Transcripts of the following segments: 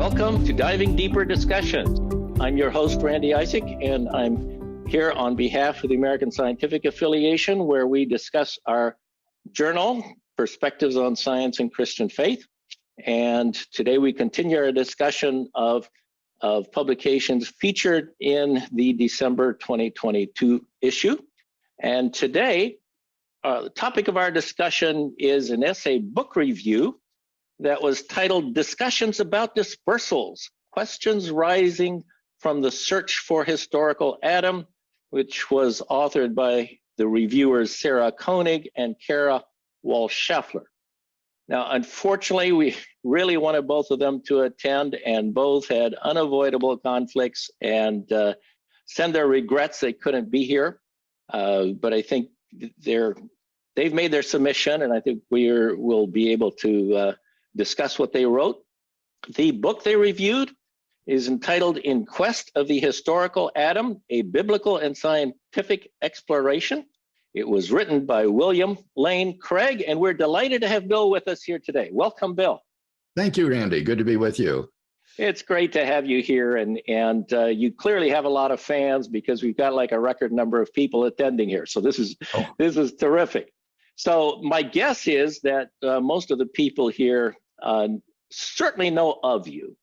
Welcome to Diving Deeper Discussions. I'm your host, Randy Isaac, and I'm here on behalf of the American Scientific Affiliation, where we discuss our journal, Perspectives on Science and Christian Faith. And today we continue our discussion of publications featured in the December 2022 issue. And today, the topic of our discussion is an essay book review that was titled Discussions About Dispersals, Questions Rising from the Search for Historical Adam, which was authored by the reviewers Sarah Koenig and Kara Walsh-Schaffler. Now, unfortunately, we really wanted both of them to attend, and both had unavoidable conflicts and send their regrets they couldn't be here. But I think they've made their submission, and I think we'll be able to discuss what they wrote. The book they reviewed is entitled In Quest of the Historical Adam, a Biblical and Scientific Exploration. It was written by William Lane Craig, and we're delighted to have Bill with us here today. Welcome, Bill. Thank you, Randy. Good to be with you. It's great to have you here, and you clearly have a lot of fans because we've got like a record number of people attending here. So this is terrific. So my guess is that most of the people here certainly know of you.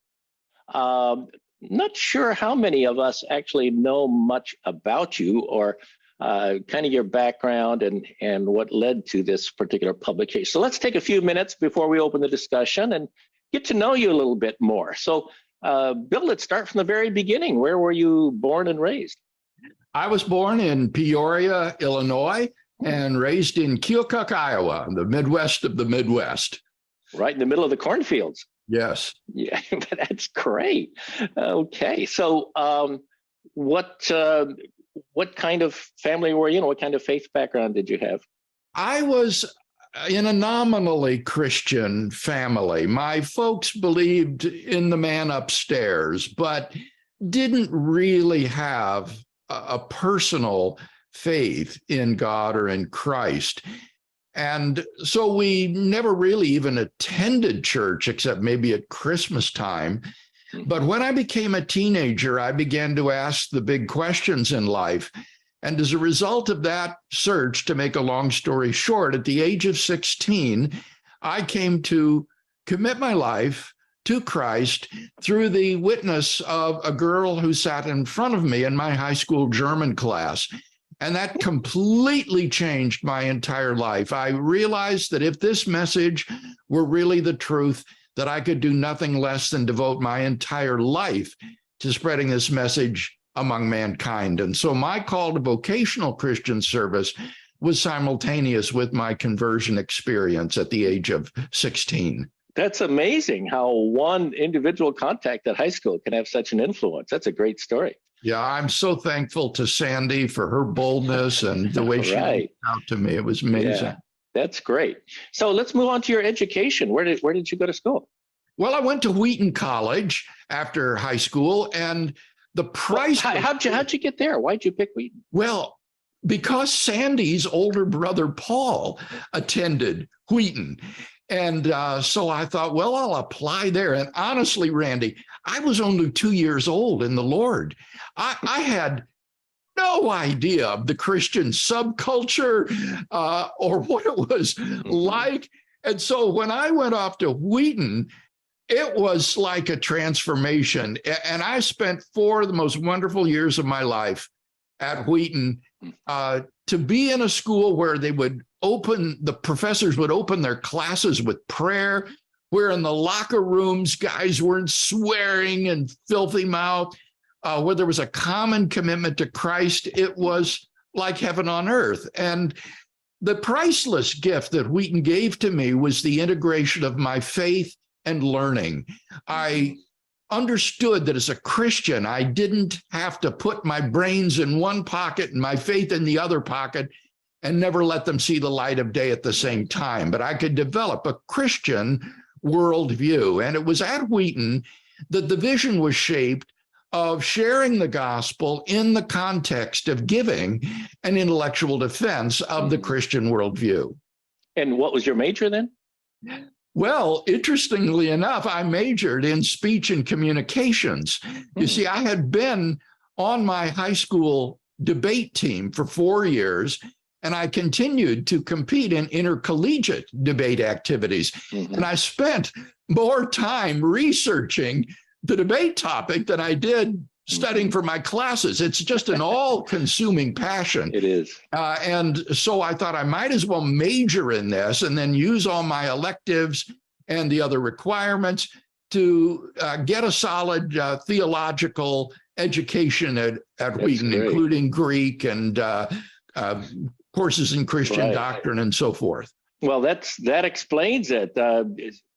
Not sure how many of us actually know much about you or kind of your background and what led to this particular publication. So let's take a few minutes before we open the discussion and get to know you a little bit more. So Bill, let's start from the very beginning. Where were you born and raised? I was born in Peoria, Illinois, and raised in Keokuk, Iowa, the Midwest of the Midwest. Right in the middle of the cornfields. Yes. Yeah, that's great. Okay, so what kind of family were you? What kind of faith background did you have? I was in a nominally Christian family. My folks believed in the man upstairs, but didn't really have a personal faith in God or in Christ. And so we never really even attended church except maybe at Christmas time. But when I became a teenager, I began to ask the big questions in life. And as a result of that search, to make a long story short, at the age of 16, I came to commit my life to Christ through the witness of a girl who sat in front of me in my high school German class. And that completely changed my entire life. I realized that if this message were really the truth, that I could do nothing less than devote my entire life to spreading this message among mankind. And so my call to vocational Christian service was simultaneous with my conversion experience at the age of 16. That's amazing how one individual contact at high school can have such an influence. That's a great story. Yeah, I'm so thankful to Sandy for her boldness and the way she reached out to me. It was amazing. Yeah, that's great. So let's move on to your education. Where did you go to school? Well, I went to Wheaton College after high school, and the price. How'd you get there? Why'd you pick Wheaton? Well, because Sandy's older brother Paul attended Wheaton. And so I thought, well, I'll apply there. And honestly, Randy, I was only 2 years old in the Lord. I had no idea of the Christian subculture or what it was like. And so when I went off to Wheaton, it was like a transformation. And I spent 4 of the most wonderful years of my life at Wheaton to be in a school where the professors would open their classes with prayer, where in the locker rooms, guys weren't swearing and filthy mouth, where there was a common commitment to Christ. It was like heaven on earth. And the priceless gift that Wheaton gave to me was the integration of my faith and learning. I understood that as a Christian, I didn't have to put my brains in one pocket and my faith in the other pocket and never let them see the light of day at the same time. But I could develop a Christian worldview. And it was at Wheaton that the vision was shaped of sharing the gospel in the context of giving an intellectual defense of the Christian worldview. And what was your major then? Well, interestingly enough, I majored in speech and communications. You see, I had been on my high school debate team for 4 years, and I continued to compete in intercollegiate debate activities. And I spent more time researching the debate topic than I did studying for my classes. It's just an all-consuming passion. It is. And so I thought I might as well major in this and then use all my electives and the other requirements to get a solid theological education at Wheaton, great, including Greek and courses in Christian doctrine and so forth. Well, that explains it.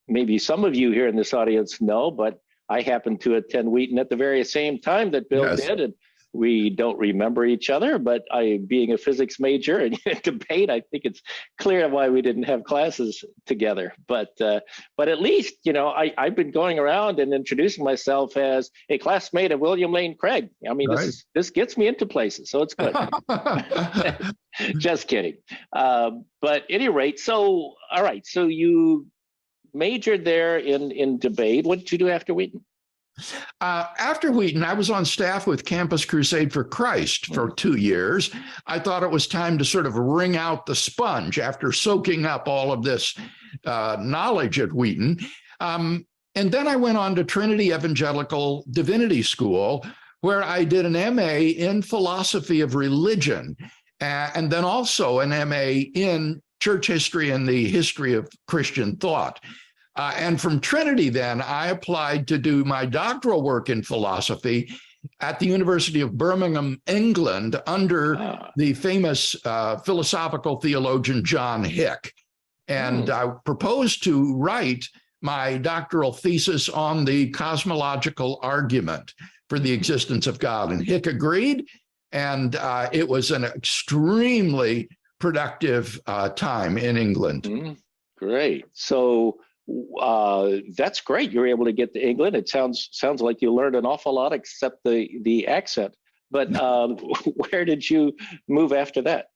Maybe some of you here in this audience know, but I happened to attend Wheaton at the very same time that Bill did, and we don't remember each other, but being a physics major and debate, I think it's clear why we didn't have classes together. But at least, I've been going around and introducing myself as a classmate of William Lane Craig. I mean, this gets me into places, so it's good. Just kidding. But at any rate, all right, so you majored there in debate. What did you do after Wheaton? After Wheaton, I was on staff with Campus Crusade for Christ for 2 years. I thought it was time to sort of wring out the sponge after soaking up all of this knowledge at Wheaton. And then I went on to Trinity Evangelical Divinity School, where I did an MA in philosophy of religion, and then also an MA in church history and the history of Christian thought. And from Trinity, then, I applied to do my doctoral work in philosophy at the University of Birmingham, England, under the famous philosophical theologian John Hick. And I proposed to write my doctoral thesis on the cosmological argument for the existence of God. And Hick agreed, and it was an extremely productive time in England. Great. So that's great. You're able to get to England. It sounds like you learned an awful lot, except the accent. But where did you move after that?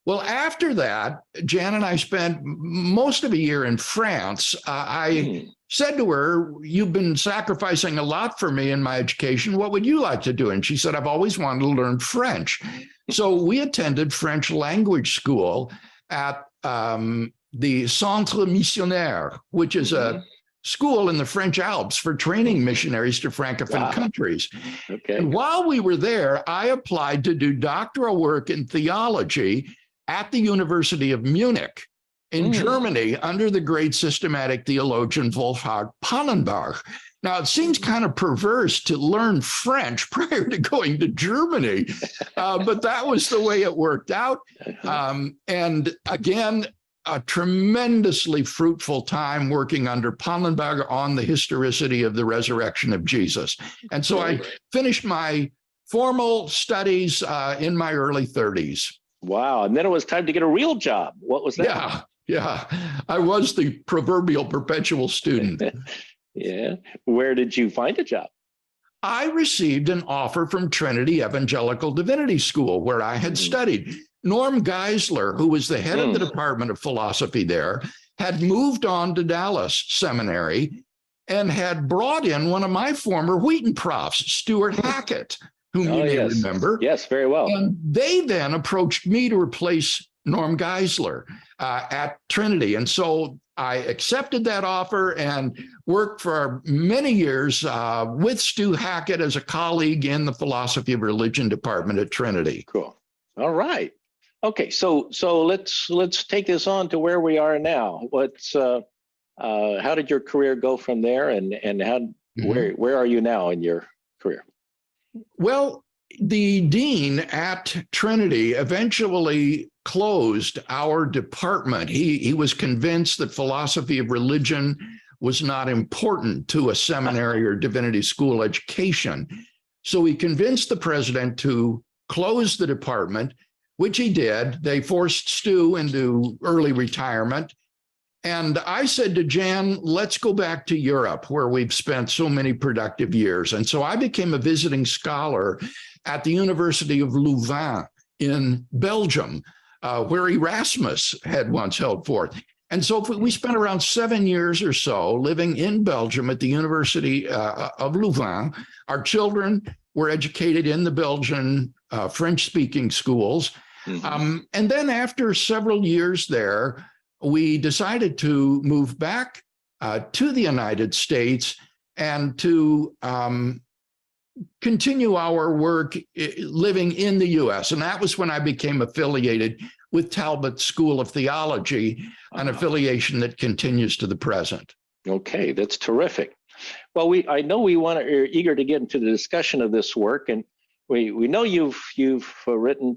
Well, after that, Jan and I spent most of a year in France. I said to her, "You've been sacrificing a lot for me in my education. What would you like to do?" And she said, "I've always wanted to learn French." So we attended French language school at the Centre Missionnaire, which is a school in the French Alps for training missionaries to Francophone countries. Okay. And while we were there, I applied to do doctoral work in theology at the University of Munich in Germany under the great systematic theologian Wolfhard Pannenberg. Now, it seems kind of perverse to learn French prior to going to Germany, but that was the way it worked out. And again, a tremendously fruitful time working under Pannenberg on the historicity of the resurrection of Jesus. And so I finished my formal studies in my early 30s. Wow. And then it was time to get a real job. What was that? Yeah. I was the proverbial perpetual student. Yeah. Where did you find a job? I received an offer from Trinity Evangelical Divinity School, where I had studied. Norm Geisler, who was the head of the Department of Philosophy there, had moved on to Dallas Seminary and had brought in one of my former Wheaton profs, Stuart Hackett, whom you may remember. Yes, very well. And they then approached me to replace Norm Geisler at Trinity. And so I accepted that offer and worked for many years with Stu Hackett as a colleague in the Philosophy of Religion department at Trinity. Cool. All right. Okay, so let's take this on to where we are now. How did your career go from there, and where are you now in your career? Well, the dean at Trinity eventually closed our department. He was convinced that philosophy of religion was not important to a seminary or divinity school education. So he convinced the president to close the department, which he did. They forced Stu into early retirement. And I said to Jan, let's go back to Europe, where we've spent so many productive years. And so I became a visiting scholar at the University of Louvain in Belgium, where Erasmus had once held forth. And so we spent around 7 years or so living in Belgium at the University of Louvain. Our children were educated in the Belgian French-speaking schools. Mm-hmm. And then after several years there, we decided to move back to the United States and to continue our work living in the U.S. And that was when I became affiliated with Talbot School of Theology, an affiliation that continues to the present. Okay, that's terrific. Well, I know you're eager to get into the discussion of this work, and we know you've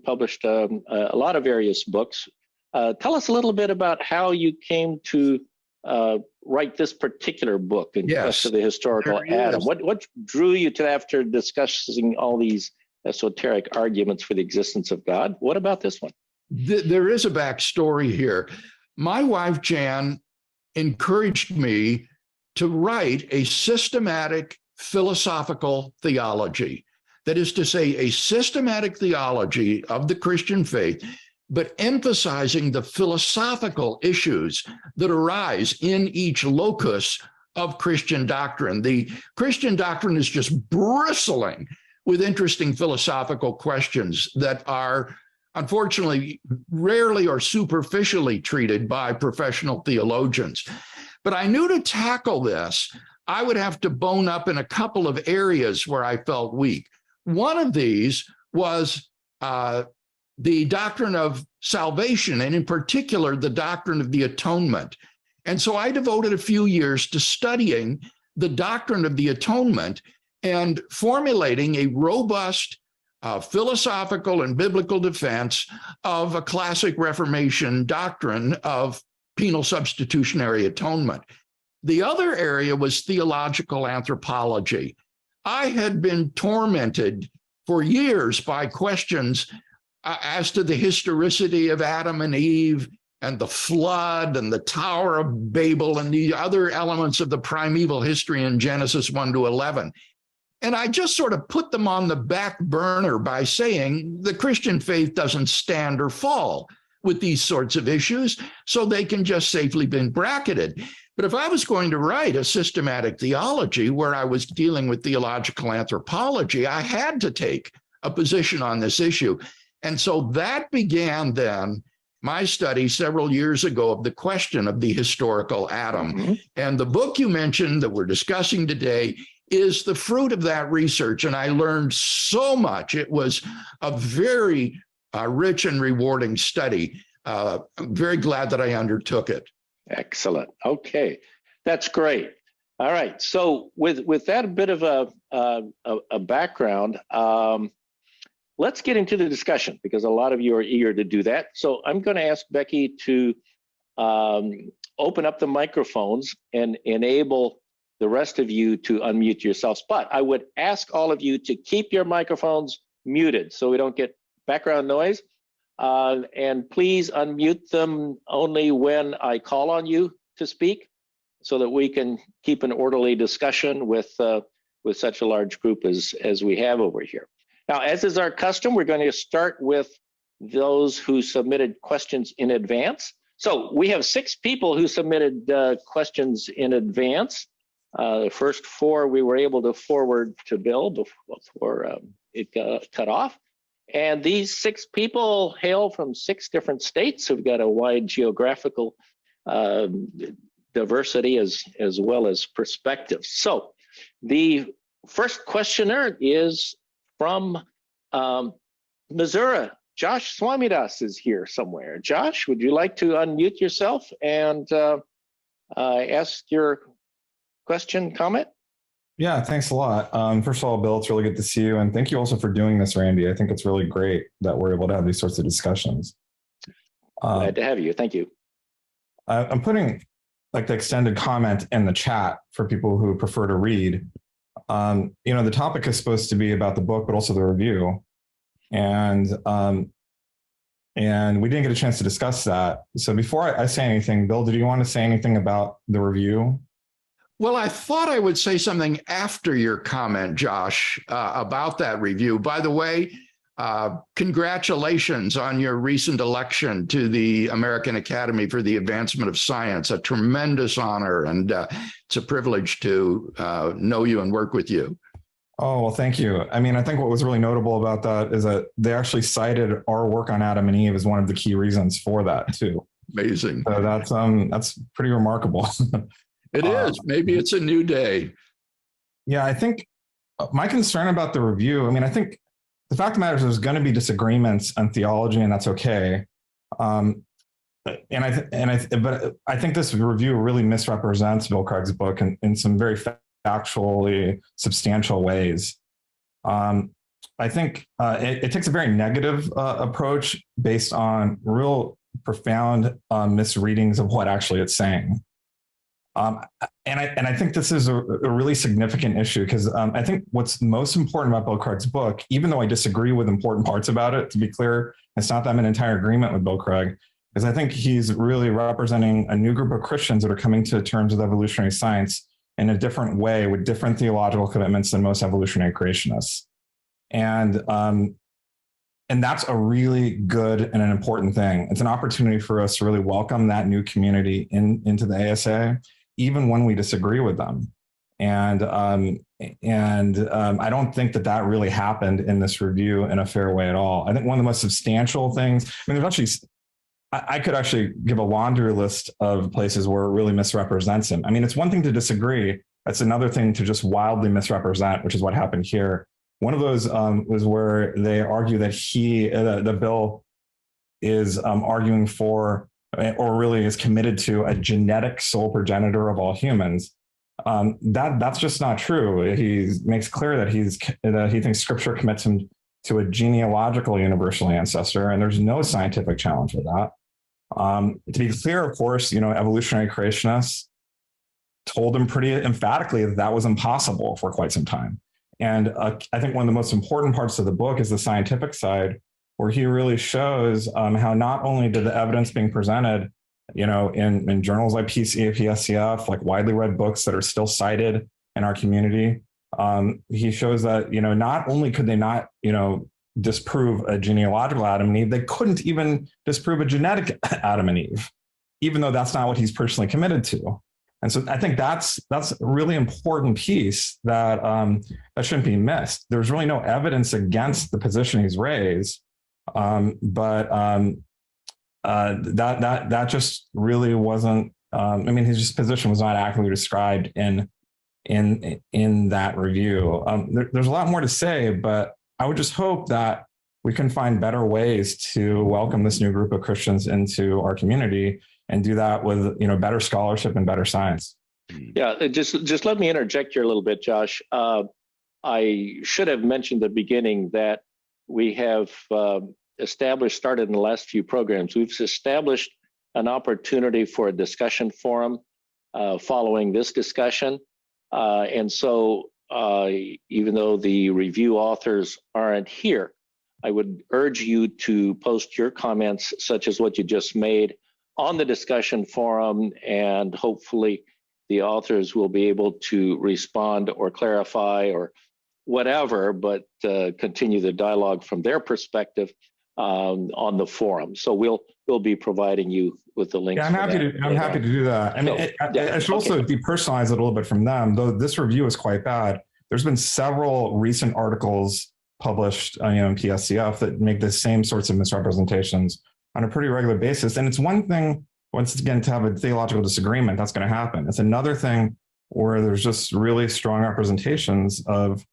published a lot of various books. Tell us a little bit about how you came to write this particular book in Quest of the Historical Adam. What drew you to, after discussing all these esoteric arguments for the existence of God? What about this one? There is a backstory here. My wife, Jan, encouraged me to write a systematic philosophical theology. That is to say, a systematic theology of the Christian faith, but emphasizing the philosophical issues that arise in each locus of Christian doctrine. The Christian doctrine is just bristling with interesting philosophical questions that are unfortunately rarely or superficially treated by professional theologians. But I knew to tackle this, I would have to bone up in a couple of areas where I felt weak. One of these was the doctrine of salvation, and in particular, the doctrine of the atonement. And so I devoted a few years to studying the doctrine of the atonement and formulating a robust philosophical and biblical defense of a classic Reformation doctrine of penal substitutionary atonement. The other area was theological anthropology. I had been tormented for years by questions as to the historicity of Adam and Eve and the flood and the Tower of Babel and the other elements of the primeval history in Genesis 1 to 11. And I just sort of put them on the back burner by saying the Christian faith doesn't stand or fall with these sorts of issues, so they can just safely be bracketed. But if I was going to write a systematic theology where I was dealing with theological anthropology, I had to take a position on this issue. And so that began then my study several years ago of the question of the historical Adam. Mm-hmm. And the book you mentioned that we're discussing today is the fruit of that research. And I learned so much. It was a very rich and rewarding study. I'm very glad that I undertook it. Excellent. Okay, that's great. All right. So with that bit of a background, let's get into the discussion, because a lot of you are eager to do that. So I'm going to ask Becky to open up the microphones and enable the rest of you to unmute yourselves. But I would ask all of you to keep your microphones muted so we don't get background noise. And please unmute them only when I call on you to speak, so that we can keep an orderly discussion with such a large group as we have over here. Now, as is our custom, we're going to start with those who submitted questions in advance. So we have 6 people who submitted questions in advance. The first 4 we were able to forward to Bill before it got cut off. And these 6 people hail from 6 different states who've got a wide geographical diversity as well as perspectives. So the first questioner is from Missouri. Josh Swamidas is here somewhere. Josh, would you like to unmute yourself and ask your question, comment? Yeah, thanks a lot. First of all, Bill, it's really good to see you. And thank you also for doing this, Randy. I think it's really great that we're able to have these sorts of discussions. Glad to have you. Thank you. I'm putting like the extended comment in the chat for people who prefer to read. The topic is supposed to be about the book, but also the review. And we didn't get a chance to discuss that. So before I say anything, Bill, did you want to say anything about the review? Well, I thought I would say something after your comment, Josh, about that review. By the way, Congratulations on your recent election to the American Academy for the Advancement of Science. A tremendous honor, and it's a privilege to know you and work with you. Oh, well, thank you. I mean, I think what was really notable about that is that they actually cited our work on Adam and Eve as one of the key reasons for that too. Amazing. So that's pretty remarkable. It is. Maybe it's a new day. Yeah, I think my concern about the review, I mean, I think the fact of the matter is there's going to be disagreements on theology, and that's okay. But I think this review really misrepresents Bill Craig's book in some very factually substantial ways. I think it takes a very negative approach based on real profound misreadings of what actually it's saying. And I think this is a really significant issue because I think what's most important about Bill Craig's book, even though I disagree with important parts about it, to be clear, it's not that I'm in entire agreement with Bill Craig, is I think he's really representing a new group of Christians that are coming to terms with evolutionary science in a different way with different theological commitments than most evolutionary creationists. And that's a really good and an important thing. It's an opportunity for us to really welcome that new community into the ASA, even when we disagree with them. And I don't think that really happened in this review in a fair way at all. I think one of the most substantial things, I mean, there's actually, I could actually give a laundry list of places where it really misrepresents him. I mean, it's one thing to disagree. It's another thing to just wildly misrepresent, which is what happened here. One of those was where they argue that the bill is arguing for, or really is committed to, a genetic sole progenitor of all humans. That's just not true. He makes clear that he thinks Scripture commits him to a genealogical universal ancestor, and there's no scientific challenge with that. To be clear, of course, evolutionary creationists told him pretty emphatically that was impossible for quite some time. And I think one of the most important parts of the book is the scientific side, where he really shows how not only did the evidence being presented, in journals like PSCF, like widely read books that are still cited in our community, he shows that, not only could they not, disprove a genealogical Adam and Eve, they couldn't even disprove a genetic Adam and Eve, even though that's not what he's personally committed to. And so I think that's a really important piece that shouldn't be missed. There's really no evidence against the position he's raised, but that just really wasn't. His position was not accurately described in that review. There's a lot more to say, but I would just hope that we can find better ways to welcome this new group of Christians into our community, and do that with better scholarship and better science. Yeah, just let me interject here a little bit, Josh. I should have mentioned at the beginning that we have started in the last few programs. We've established an opportunity for a discussion forum following this discussion. And so even though the review authors aren't here, I would urge you to post your comments, such as what you just made, on the discussion forum, and hopefully the authors will be able to respond or clarify or whatever, but continue the dialogue from their perspective on the forum. So we'll be providing you with the links. Yeah, I'm happy to do that. I mean, I should also depersonalize it a little bit from them, though this review is quite bad. There's been several recent articles published in PSCF that make the same sorts of misrepresentations on a pretty regular basis. And it's one thing, once again, to have a theological disagreement, that's going to happen. It's another thing where there's just really strong representations of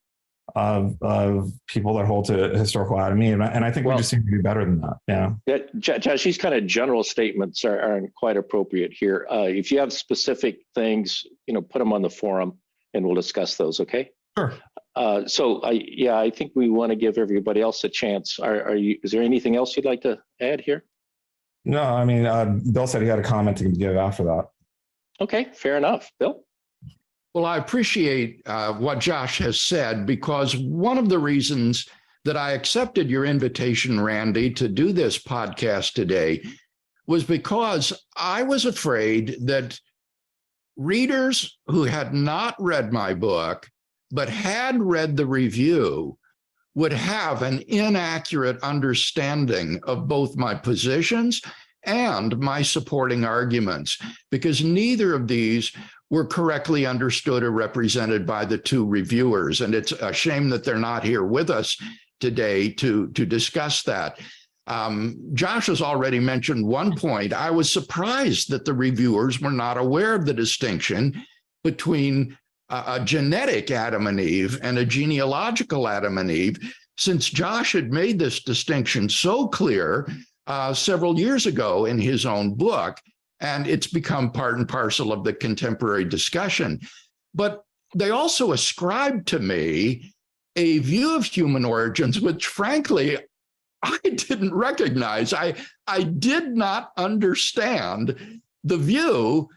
people that hold to historical Adam and Eve. And I think we just need to do better than that. Yeah. Josh, these kind of general statements aren't quite appropriate here. If you have specific things, put them on the forum and we'll discuss those. Okay. Sure. I think we want to give everybody else a chance. Is there anything else you'd like to add here? No, I mean, Bill said he had a comment to give after that. Okay, fair enough. Bill? Well, I appreciate what Josh has said, because one of the reasons that I accepted your invitation, Randy, to do this podcast today was because I was afraid that readers who had not read my book but had read the review would have an inaccurate understanding of both my positions and my supporting arguments, because neither of these were correctly understood or represented by the two reviewers. And it's a shame that they're not here with us today to discuss that. Josh has already mentioned one point. I was surprised that the reviewers were not aware of the distinction between a genetic Adam and Eve and a genealogical Adam and Eve, since Josh had made this distinction so clear several years ago in his own book, and it's become part and parcel of the contemporary discussion. But they also ascribed to me a view of human origins, which frankly, I didn't recognize. I did not understand the view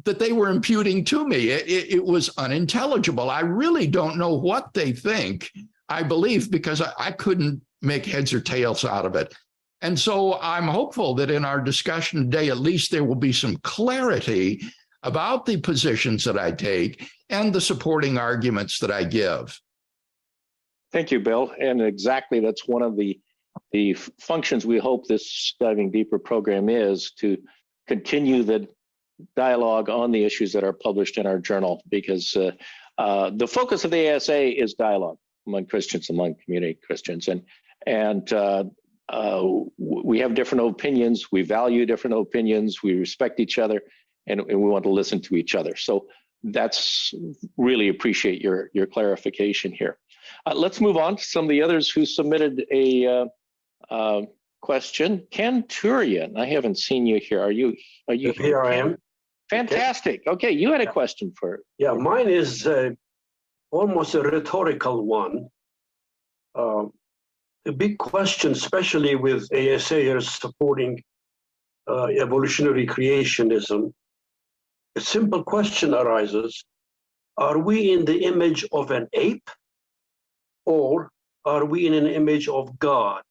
that they were imputing to me. It was unintelligible. I really don't know what they think I believe, because I couldn't make heads or tails out of it. And so I'm hopeful that in our discussion today, at least there will be some clarity about the positions that I take and the supporting arguments that I give. Thank you, Bill. And exactly, that's one of the functions we hope this Diving Deeper program is, to continue the dialogue on the issues that are published in our journal, because the focus of the ASA is dialogue among Christians, among community Christians. And we have different opinions, we value different opinions, we respect each other, and we want to listen to each other. So that's really appreciate your clarification here. Let's move on to some of the others who submitted a question. Ken Turian, I haven't seen you here. Are you here? I am. Fantastic. Okay, you had a question for. Yeah, mine is almost a rhetorical one. A big question, especially with ASAers supporting evolutionary creationism. A simple question arises: are we in the image of an ape, or are we in an image of God?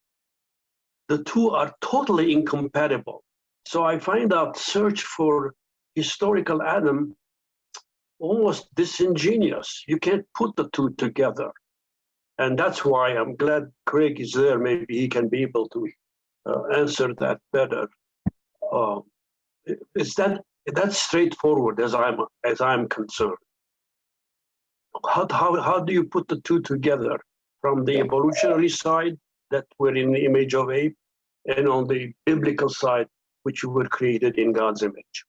The two are totally incompatible. So I find out search for historical Adam almost disingenuous. You can't put the two together. And that's why I'm glad Craig is there. Maybe he can be able to answer that better. That's straightforward as I'm concerned. How do you put the two together from the evolutionary side, that we're in the image of ape, and on the biblical side, which were created in God's image?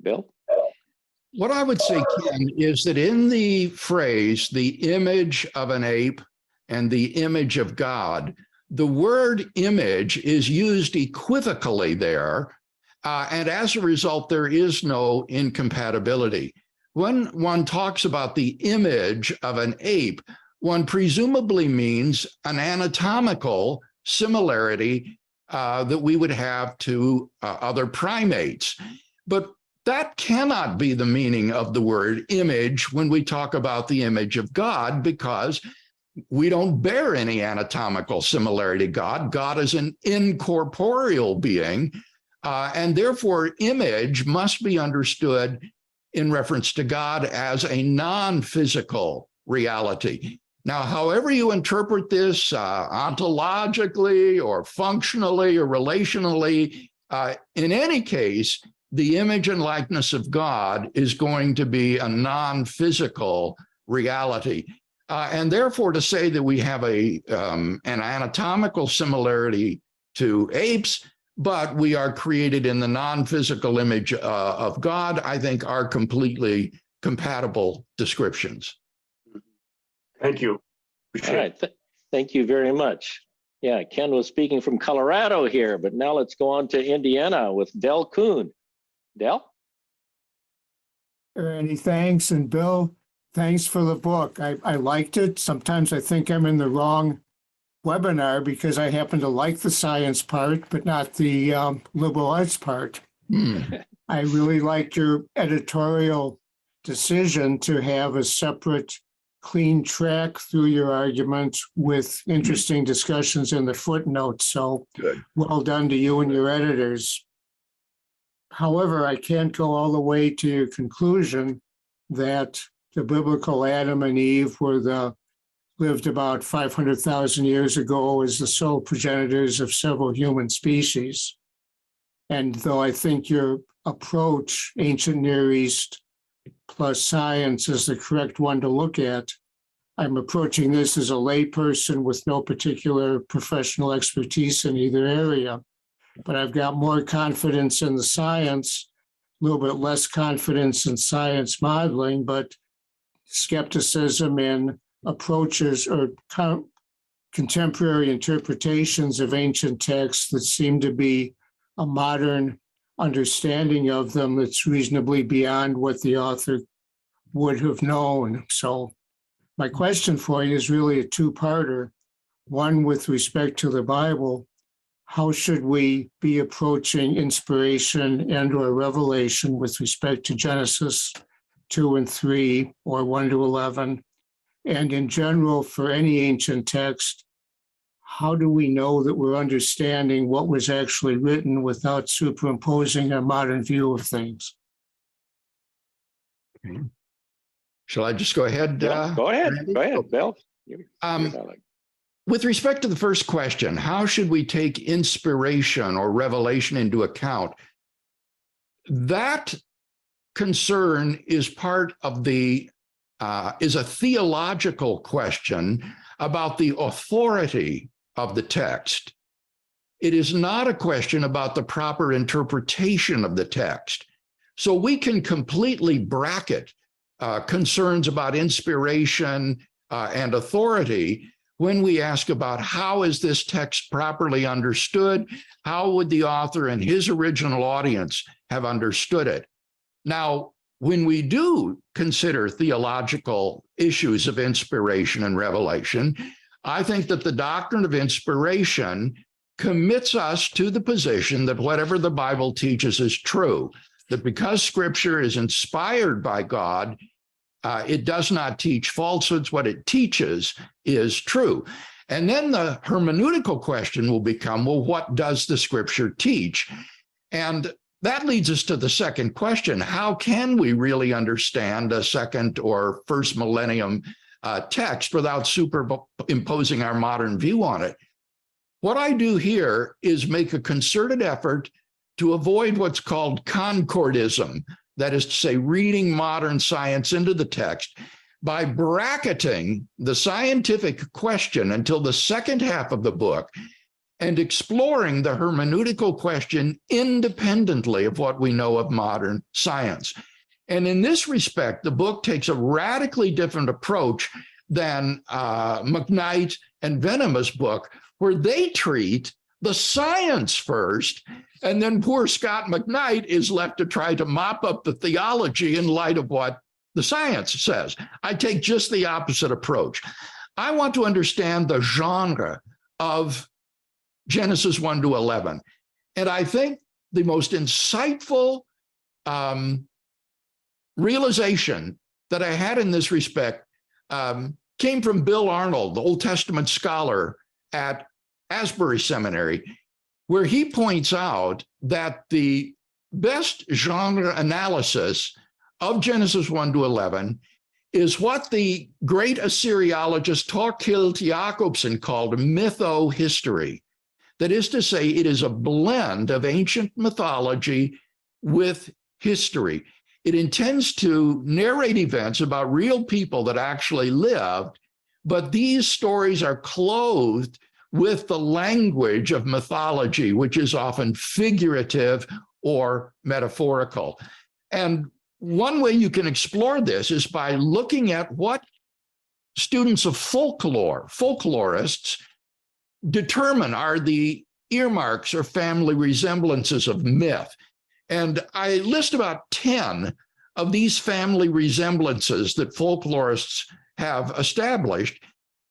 Bill? What I would say, Ken, is that in the phrase, the image of an ape and the image of God, the word image is used equivocally there. And as a result, there is no incompatibility. When one talks about the image of an ape, one presumably means an anatomical similarity that we would have to other primates. But that cannot be the meaning of the word image when we talk about the image of God, because we don't bear any anatomical similarity to God. God is an incorporeal being, and therefore image must be understood in reference to God as a non-physical reality. Now, however you interpret this, ontologically or functionally or relationally, in any case, the image and likeness of God is going to be a non-physical reality. And therefore, to say that we have an anatomical similarity to apes, but we are created in the non-physical image of God, I think are completely compatible descriptions. Thank you. All right. Thank you very much. Yeah, Ken was speaking from Colorado here, but now let's go on to Indiana with Del Kuhn. Del? Randy, thanks. And Bill, thanks for the book. I liked it. Sometimes I think I'm in the wrong webinar because I happen to like the science part, but not the liberal arts part. I really liked your editorial decision to have a separate clean track through your arguments with interesting discussions in the footnotes. So good. Well done to you and your editors. However, I can't go all the way to your conclusion that the biblical Adam and Eve were the lived about 500,000 years ago as the sole progenitors of several human species. And though I think your approach, ancient Near East plus science, is the correct one to look at, I'm approaching this as a layperson with no particular professional expertise in either area. But I've got more confidence in the science, a little bit less confidence in science modeling, but skepticism in approaches or contemporary interpretations of ancient texts that seem to be a modern understanding of them that's reasonably beyond what the author would have known. So my question for you is really a two-parter. One, with respect to the Bible, how should we be approaching inspiration and or revelation with respect to Genesis 2 and 3 or 1 to 11? And in general, for any ancient text, how do we know that we're understanding what was actually written without superimposing a modern view of things? Okay. Shall I just go ahead? Go ahead. Randy? Go ahead, Bill. With respect to the first question, how should we take inspiration or revelation into account? That concern is part of is a theological question about the authority of the text. It is not a question about the proper interpretation of the text. So we can completely bracket concerns about inspiration and authority when we ask about how is this text properly understood, how would the author and his original audience have understood it? Now, when we do consider theological issues of inspiration and revelation, I think that the doctrine of inspiration commits us to the position that whatever the Bible teaches is true, that because Scripture is inspired by God, it does not teach falsehoods. What it teaches is true. And then the hermeneutical question will become, well, what does the Scripture teach? And that leads us to the second question. How can we really understand a second or first millennium text without superimposing our modern view on it? What I do here is make a concerted effort to avoid what's called concordism, that is to say, reading modern science into the text, by bracketing the scientific question until the second half of the book and exploring the hermeneutical question independently of what we know of modern science. And in this respect, the book takes a radically different approach than McKnight and Venema's book, where they treat the science first, and then poor Scott McKnight is left to try to mop up the theology in light of what the science says. I take just the opposite approach. I want to understand the genre of Genesis 1 to 11. And I think the most insightful realization that I had in this respect came from Bill Arnold, the Old Testament scholar at Asbury Seminary, where he points out that the best genre analysis of Genesis 1 to 11 is what the great Assyriologist Thorkild Jakobsen called mytho-history. That is to say, it is a blend of ancient mythology with history. It intends to narrate events about real people that actually lived, but these stories are clothed with the language of mythology, which is often figurative or metaphorical. And one way you can explore this is by looking at what students of folklore, folklorists, determine are the earmarks or family resemblances of myth. And I list about 10 of these family resemblances that folklorists have established.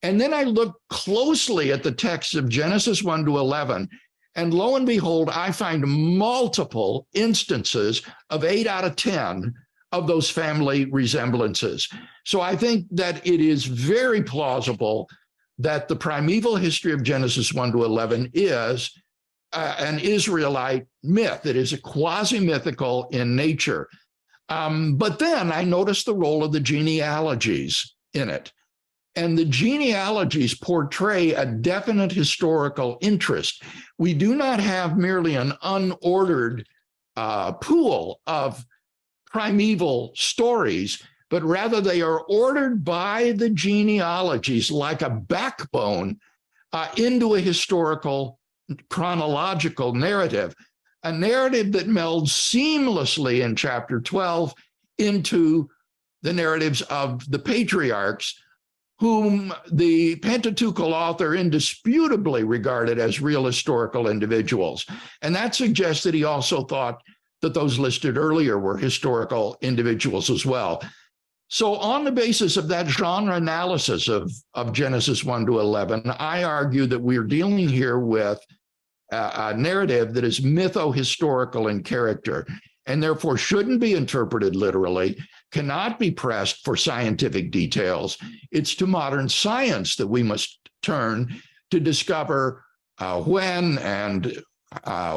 And then I look closely at the texts of Genesis 1 to 11, and lo and behold, I find multiple instances of 8 out of 10 of those family resemblances. So I think that it is very plausible that the primeval history of Genesis 1 to 11 is an Israelite myth. It is a quasi-mythical in nature. But then I noticed the role of the genealogies in it. and the genealogies portray a definite historical interest. We do not have merely an unordered pool of primeval stories, but rather they are ordered by the genealogies like a backbone into a historical chronological narrative, a narrative that melds seamlessly in chapter 12 into the narratives of the patriarchs, whom the Pentateuchal author indisputably regarded as real historical individuals. And that suggests that he also thought that those listed earlier were historical individuals as well. So on the basis of that genre analysis of Genesis 1 to 11, I argue that we're dealing here with a narrative that is mytho-historical in character, and therefore shouldn't be interpreted literally, cannot be pressed for scientific details. It's to modern science that we must turn to discover when and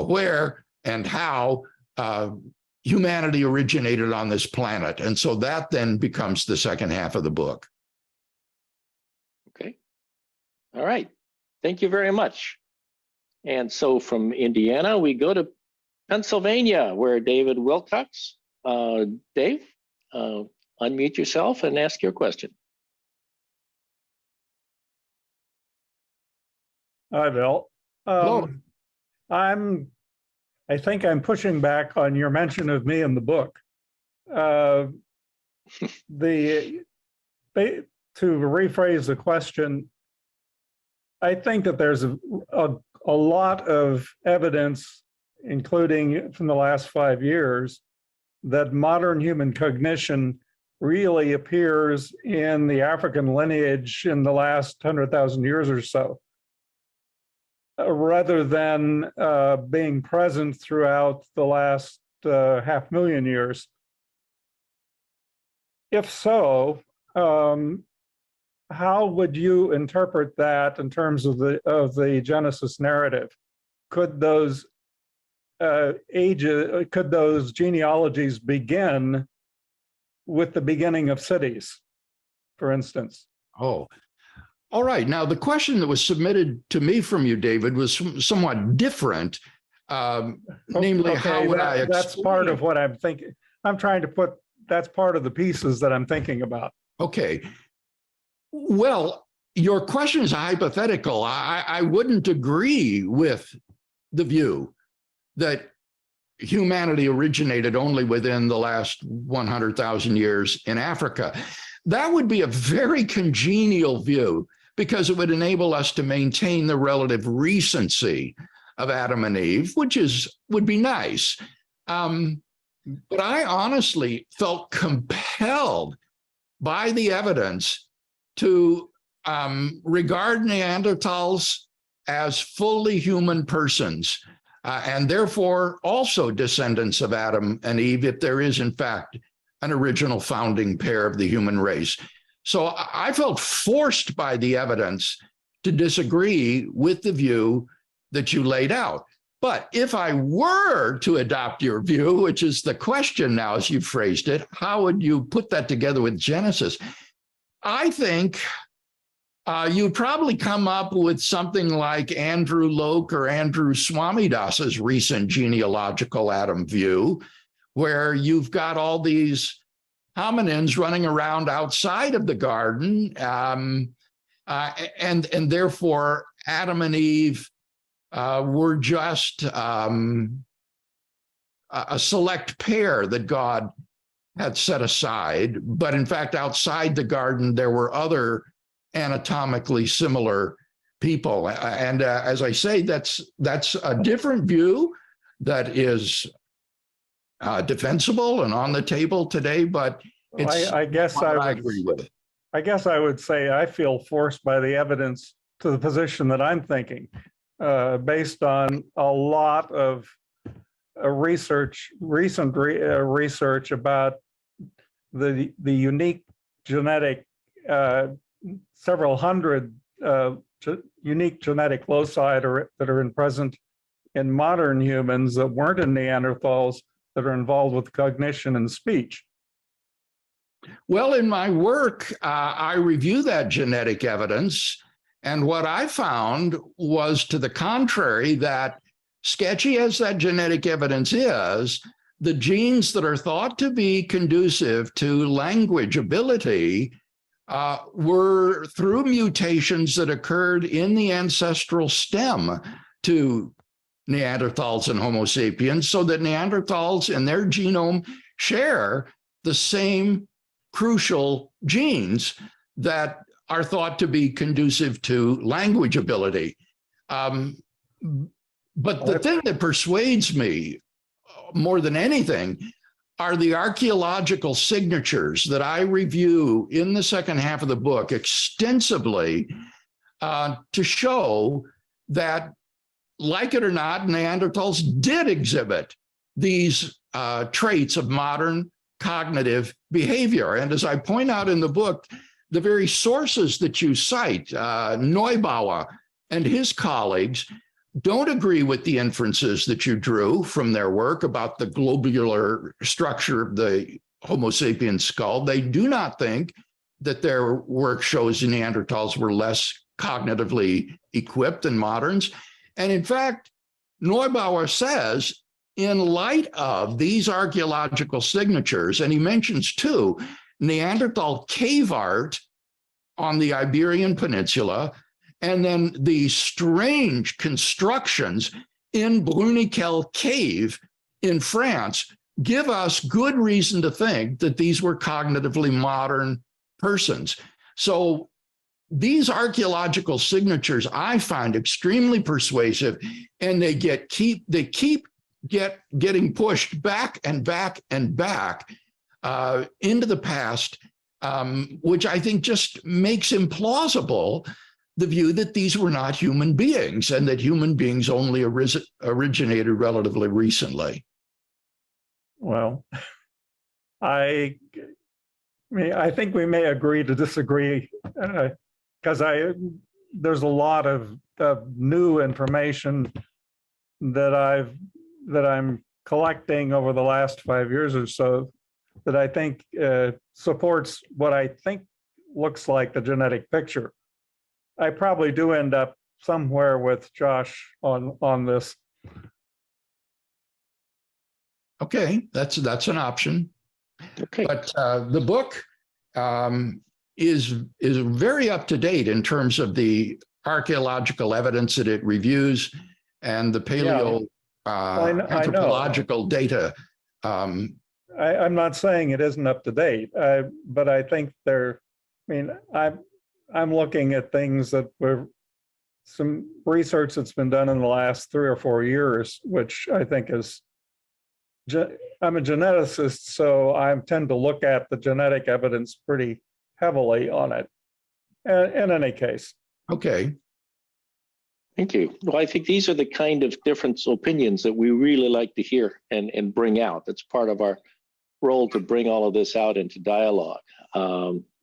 where and how humanity originated on this planet. And so that then becomes the second half of the book. Okay. All right. Thank you very much. And so from Indiana, we go to Pennsylvania, where David Wilcox. Dave, unmute yourself and ask your question. Hi, Bill. Hello. I think I'm pushing back on your mention of me in the book. To rephrase the question, I think that there's a lot of evidence, including from the last 5 years, that modern human cognition really appears in the African lineage in the last 100,000 years or so, rather than being present throughout the last 500,000 years. If so, how would you interpret that in terms of the Genesis narrative? Could those genealogies begin with the beginning of cities, for instance? Oh, all right. Now, the question that was submitted to me from you, David, was somewhat different. Namely, okay, how would I explain? That's part of what I'm thinking. I'm trying to put, that's part of the pieces that I'm thinking about. Okay. Well, your question is hypothetical. I wouldn't agree with the view that humanity originated only within the last 100,000 years in Africa. That would be a very congenial view, because it would enable us to maintain the relative recency of Adam and Eve, which would be nice. But I honestly felt compelled by the evidence to regard Neanderthals as fully human persons, and therefore also descendants of Adam and Eve, if there is in fact an original founding pair of the human race. So I felt forced by the evidence to disagree with the view that you laid out. But if I were to adopt your view, which is the question now as you phrased it, how would you put that together with Genesis? I think you'd probably come up with something like Andrew Loke or Andrew Swamidas's recent genealogical Adam view, where you've got all these hominins running around outside of the garden, and therefore Adam and Eve were just a select pair that God had set aside. But in fact, outside the garden, there were other anatomically similar people. And as I say, that's a different view that is defensible and on the table today, but it's I guess I agree with it. I guess I would say I feel forced by the evidence to the position that I'm thinking, based on a lot of recent research about the unique genetic, several hundred unique genetic loci that are present in modern humans that weren't in Neanderthals, that are involved with cognition and speech. Well, in my work, I review that genetic evidence. And what I found was to the contrary, that sketchy as that genetic evidence is, the genes that are thought to be conducive to language ability were through mutations that occurred in the ancestral stem to Neanderthals and Homo sapiens, so that Neanderthals and their genome share the same crucial genes that are thought to be conducive to language ability. But the thing that persuades me more than anything are the archaeological signatures that I review in the second half of the book extensively to show that, like it or not, Neanderthals did exhibit these traits of modern cognitive behavior. And as I point out in the book, the very sources that you cite, Neubauer and his colleagues, don't agree with the inferences that you drew from their work about the globular structure of the Homo sapiens skull. They do not think that their work shows Neanderthals were less cognitively equipped than moderns. And in fact, Neubauer says, in light of these archaeological signatures, and he mentions two, Neanderthal cave art on the Iberian Peninsula, and then the strange constructions in Bruniquel Cave in France, give us good reason to think that these were cognitively modern persons. So these archaeological signatures I find extremely persuasive, and they keep getting pushed back and back and back into the past, which I think just makes implausible the view that these were not human beings and that human beings only originated relatively recently. Well, I think we may agree to disagree, because there's a lot of new information that I'm collecting over the last 5 years or so that I think supports what I think looks like the genetic picture. I probably do end up somewhere with Josh on this. Okay, that's an option. Okay. But the book is very up to date in terms of the archaeological evidence that it reviews and the paleoanthropological data. I'm not saying it isn't up to date, but I think I'm looking at things that were some research that's been done in the last 3 or 4 years, which I think is, I'm a geneticist, so I tend to look at the genetic evidence pretty heavily on it. In any case. Okay. Thank you. Well, I think these are the kind of different opinions that we really like to hear and bring out. That's part of our role, to bring all of this out into dialogue.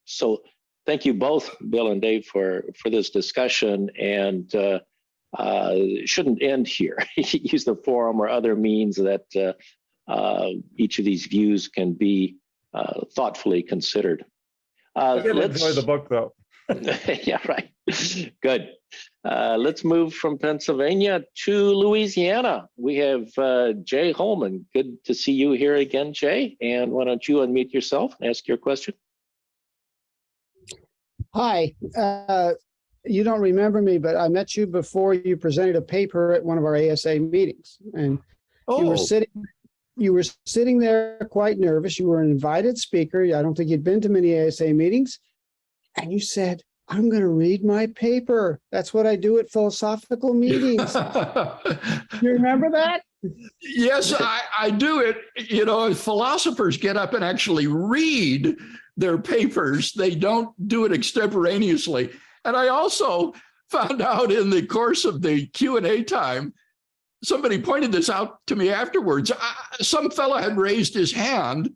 So thank you both, Bill and Dave, for this discussion, and shouldn't end here. Use the forum or other means that each of these views can be thoughtfully considered. I did enjoy the book, though. Yeah, right. Good. Let's move from Pennsylvania to Louisiana. We have Jay Holman. Good to see you here again, Jay. And why don't you unmute yourself and ask your question? Hi. You don't remember me, but I met you before you presented a paper at one of our ASA meetings. And you were sitting there quite nervous. You were an invited speaker. I don't think you'd been to many ASA meetings. And you said, I'm going to read my paper. That's what I do at philosophical meetings. You remember that? Yes, I do it. You know, philosophers get up and actually read their papers. They don't do it extemporaneously. And I also found out in the course of the Q&A time, somebody pointed this out to me afterwards. Some fellow had raised his hand,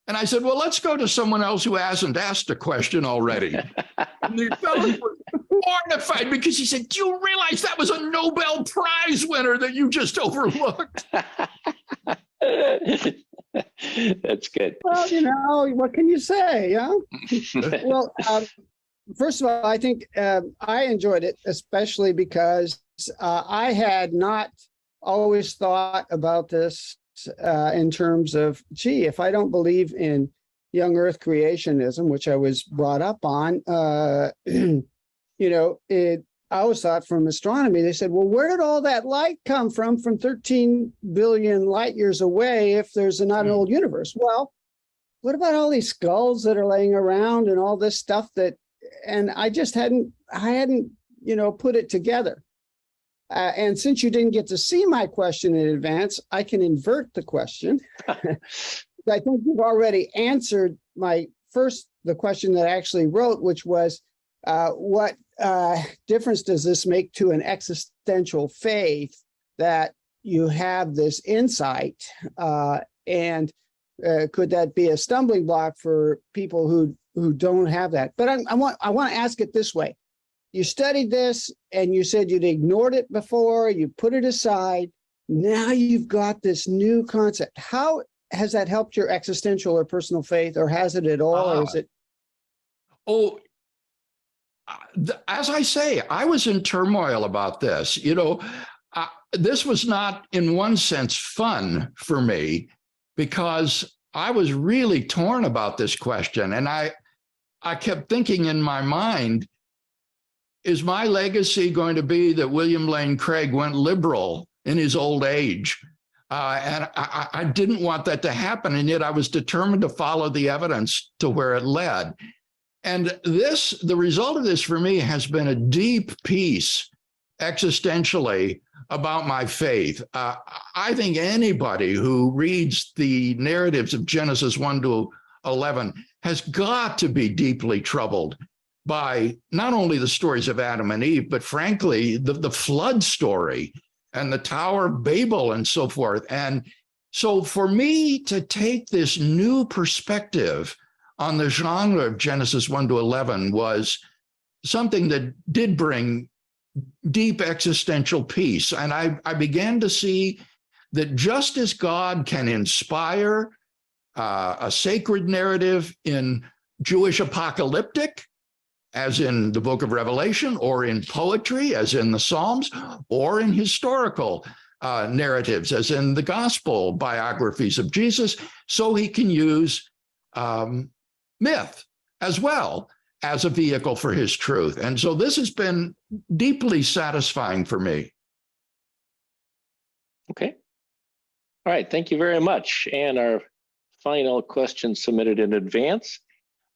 and I said, well, let's go to someone else who hasn't asked a question already. And the fellow was mortified because he said, do you realize that was a Nobel Prize winner that you just overlooked? That's good. Well, what can you say? Yeah. Well, first of all, I think I enjoyed it, especially because I had not always thought about this in terms of, gee, if I don't believe in young Earth creationism, which I was brought up on, I always thought from astronomy, they said, well, where did all that light come from 13 billion light years away if there's not an old universe? Well, what about all these skulls that are laying around and all this stuff and I just hadn't, put it together. And since you didn't get to see my question in advance, I can invert the question. I think you've already answered the question that I actually wrote, which was, what difference does this make to an existential faith that you have this insight? And could that be a stumbling block for people who don't have that? But I want to ask it this way. You studied this and you said you'd ignored it before, you put it aside. Now you've got this new concept. How has that helped your existential or personal faith, or has it at all? Or is it? As I say, I was in turmoil about this. This was not, in one sense, fun for me, because I was really torn about this question. And I kept thinking in my mind, is my legacy going to be that William Lane Craig went liberal in his old age? And I didn't want that to happen. And yet I was determined to follow the evidence to where it led. And the result of this for me has been a deep peace existentially about my faith. I think anybody who reads the narratives of Genesis 1 to 11 has got to be deeply troubled by not only the stories of Adam and Eve, but frankly, the flood story and the Tower of Babel and so forth. And so for me to take this new perspective on the genre of Genesis 1 to 11 was something that did bring deep existential peace. And I began to see that just as God can inspire a sacred narrative in Jewish apocalyptic, as in the book of Revelation, or in poetry, as in the Psalms, or in historical narratives, as in the gospel biographies of Jesus, so he can use myth as well as a vehicle for his truth. And so this has been deeply satisfying for me. Okay. All right. Thank you very much. And our final question submitted in advance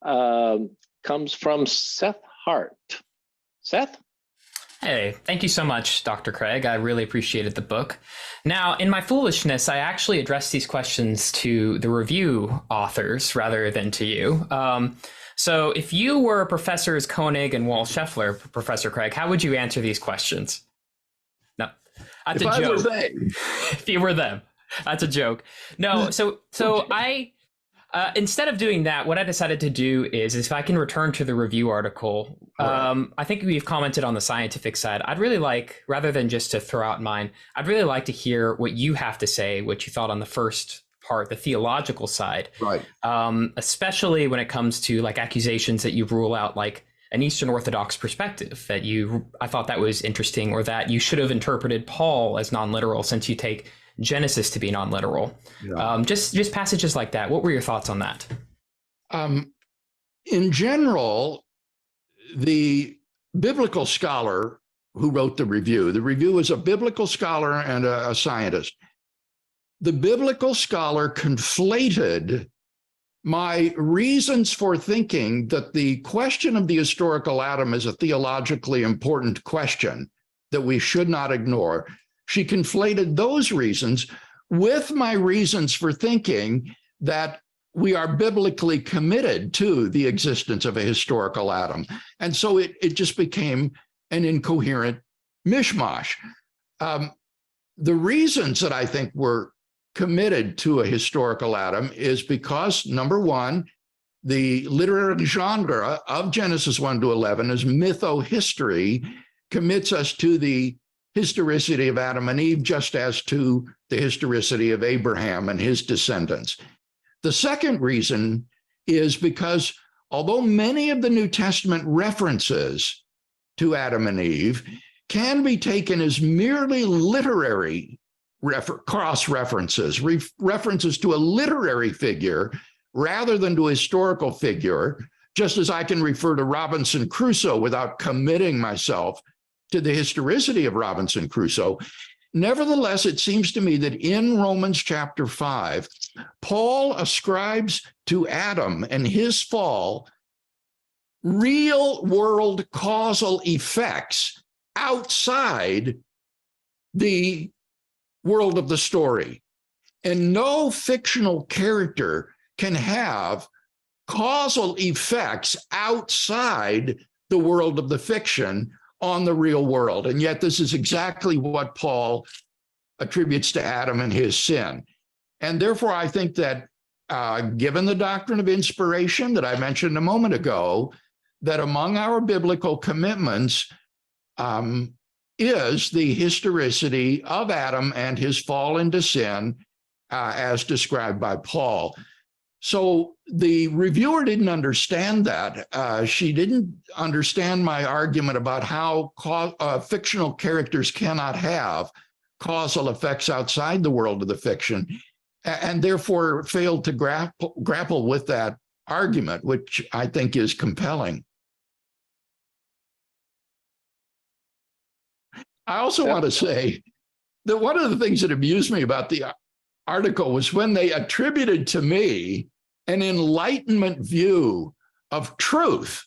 comes from Seth Hart. Seth? Hey, thank you so much, Dr. Craig. I really appreciated the book. Now, in my foolishness, I actually addressed these questions to the review authors rather than to you. So if you were Professors Koenig and Wall-Scheffler, Professor Craig, how would you answer these questions? No, that's a joke. If you were them, that's a joke. No, so I... instead of doing that, what I decided to do is if I can return to the review article, I think we've commented on the scientific side. I'd really like, rather than just to throw out mine, I'd really like to hear what you have to say, what you thought on the first part, the theological side. Right. Especially when it comes to like accusations that you rule out, like an Eastern Orthodox perspective that I thought that was interesting, or that you should have interpreted Paul as non-literal since you take Genesis to be non-literal. Yeah. Just passages like that. What were your thoughts on that? In general, the biblical scholar who wrote the review was a biblical scholar and a scientist. The biblical scholar conflated my reasons for thinking that the question of the historical Adam is a theologically important question that we should not ignore. She conflated those reasons with my reasons for thinking that we are biblically committed to the existence of a historical Adam. And so it just became an incoherent mishmash. The reasons that I think we're committed to a historical Adam is because, number one, the literary genre of Genesis 1 to 11 is mytho-history, commits us to the historicity of Adam and Eve, just as to the historicity of Abraham and his descendants. The second reason is because although many of the New Testament references to Adam and Eve can be taken as merely literary cross-references, references to a literary figure rather than to a historical figure, just as I can refer to Robinson Crusoe without committing myself to the historicity of Robinson Crusoe. Nevertheless, it seems to me that in Romans chapter 5, Paul ascribes to Adam and his fall real world causal effects outside the world of the story. And no fictional character can have causal effects outside the world of the fiction on the real world. And yet this is exactly what Paul attributes to Adam and his sin. And therefore, I think that given the doctrine of inspiration that I mentioned a moment ago, that among our biblical commitments is the historicity of Adam and his fall into sin as described by Paul. So the reviewer didn't understand that. She didn't understand my argument about how fictional characters cannot have causal effects outside the world of the fiction, and therefore failed to grapple with that argument, which I think is compelling. I also want to say that one of the things that amused me about the article was when they attributed to me an Enlightenment view of truth.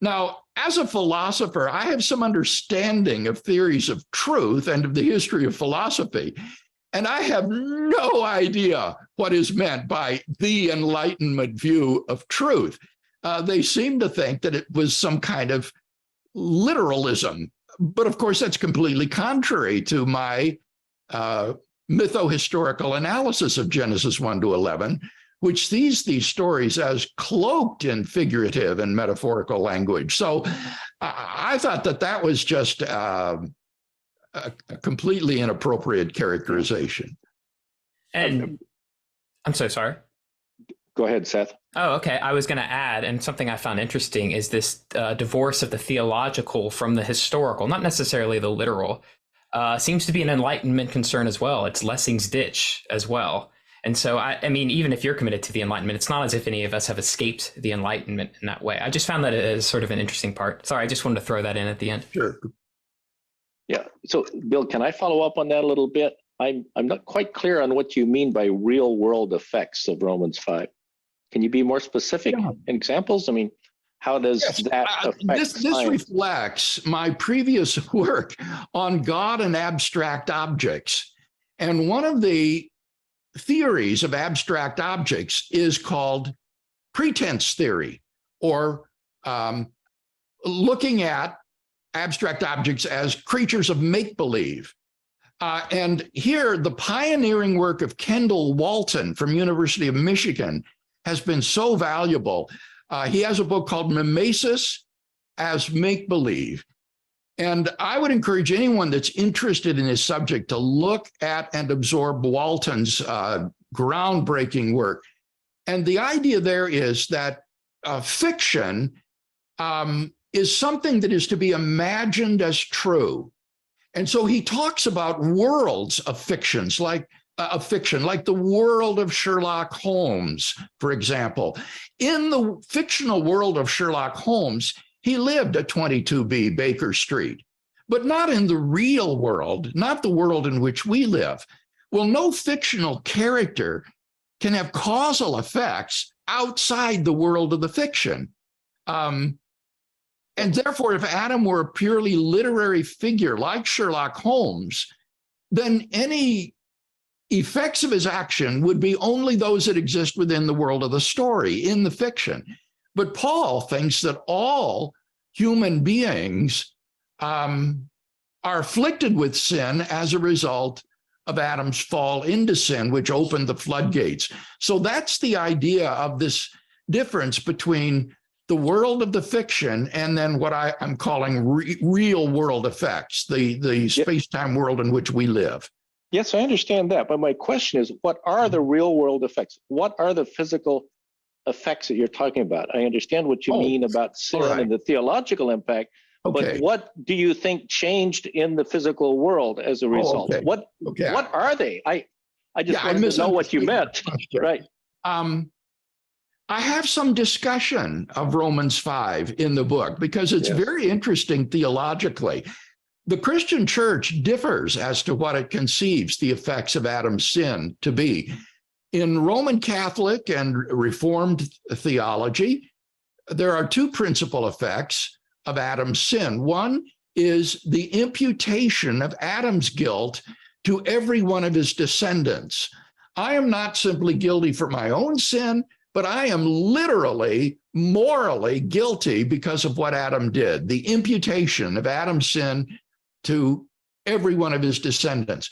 Now, as a philosopher, I have some understanding of theories of truth and of the history of philosophy, and I have no idea what is meant by the Enlightenment view of truth. They seem to think that it was some kind of literalism, but of course that's completely contrary to my mytho-historical analysis of Genesis 1 to 11, which sees these stories as cloaked in figurative and metaphorical language. So I thought that that was just a completely inappropriate characterization. And I'm so sorry. Go ahead, Seth. Oh, okay. I was going to add, and something I found interesting is this divorce of the theological from the historical, not necessarily the literal, seems to be an Enlightenment concern as well. It's Lessing's ditch as well. And so, I mean, even if you're committed to the Enlightenment, it's not as if any of us have escaped the Enlightenment in that way. I just found that as sort of an interesting part. Sorry, I just wanted to throw that in at the end. Sure. Yeah. So, Bill, can I follow up on that a little bit? I'm not quite clear on what you mean by real world effects of Romans 5. Can you be more specific in examples? I mean, how does that affect this reflects my previous work on God and abstract objects. And one of the theories of abstract objects is called pretense theory, or looking at abstract objects as creatures of make-believe. And here, the pioneering work of Kendall Walton from University of Michigan has been so valuable. He has a book called Mimesis as Make-Believe. And I would encourage anyone that's interested in this subject to look at and absorb Walton's groundbreaking work. And the idea there is that fiction is something that is to be imagined as true. And so he talks about worlds of fictions, like the world of Sherlock Holmes, for example. In the fictional world of Sherlock Holmes, he lived at 22B Baker Street, but not in the real world, not the world in which we live. Well, no fictional character can have causal effects outside the world of the fiction. And therefore, if Adam were a purely literary figure like Sherlock Holmes, then any effects of his action would be only those that exist within the world of the story, in the fiction. But Paul thinks that all human beings are afflicted with sin as a result of Adam's fall into sin, which opened the floodgates. So that's the idea of this difference between the world of the fiction and then what I'm calling real world effects, the space-time world in which we live. Yes, I understand that. But my question is, what are the real world effects? What are the physical effects that you're talking about? I understand what you mean about sin and the theological impact, but what do you think changed in the physical world as a result? What are they? I just wanted to know what you meant. Right. I have some discussion of Romans 5 in the book because it's very interesting theologically. The Christian church differs as to what it conceives the effects of Adam's sin to be. In Roman Catholic and Reformed theology, there are two principal effects of Adam's sin. One is the imputation of Adam's guilt to every one of his descendants. I am not simply guilty for my own sin, but I am literally, morally guilty because of what Adam did, the imputation of Adam's sin to every one of his descendants.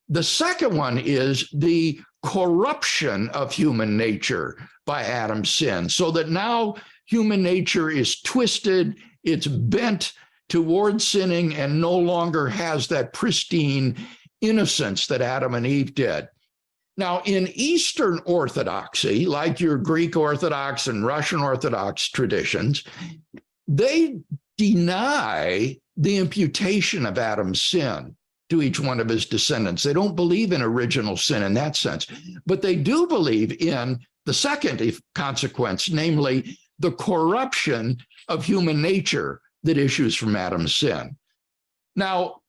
The second one is the corruption of human nature by Adam's sin, so that now human nature is twisted, it's bent toward sinning, and no longer has that pristine innocence that Adam and Eve did. Now, in Eastern Orthodoxy, like your Greek Orthodox and Russian Orthodox traditions, they deny the imputation of Adam's sin to each one of his descendants. They don't believe in original sin in that sense, but they do believe in the second consequence, namely the corruption of human nature that issues from Adam's sin. Now,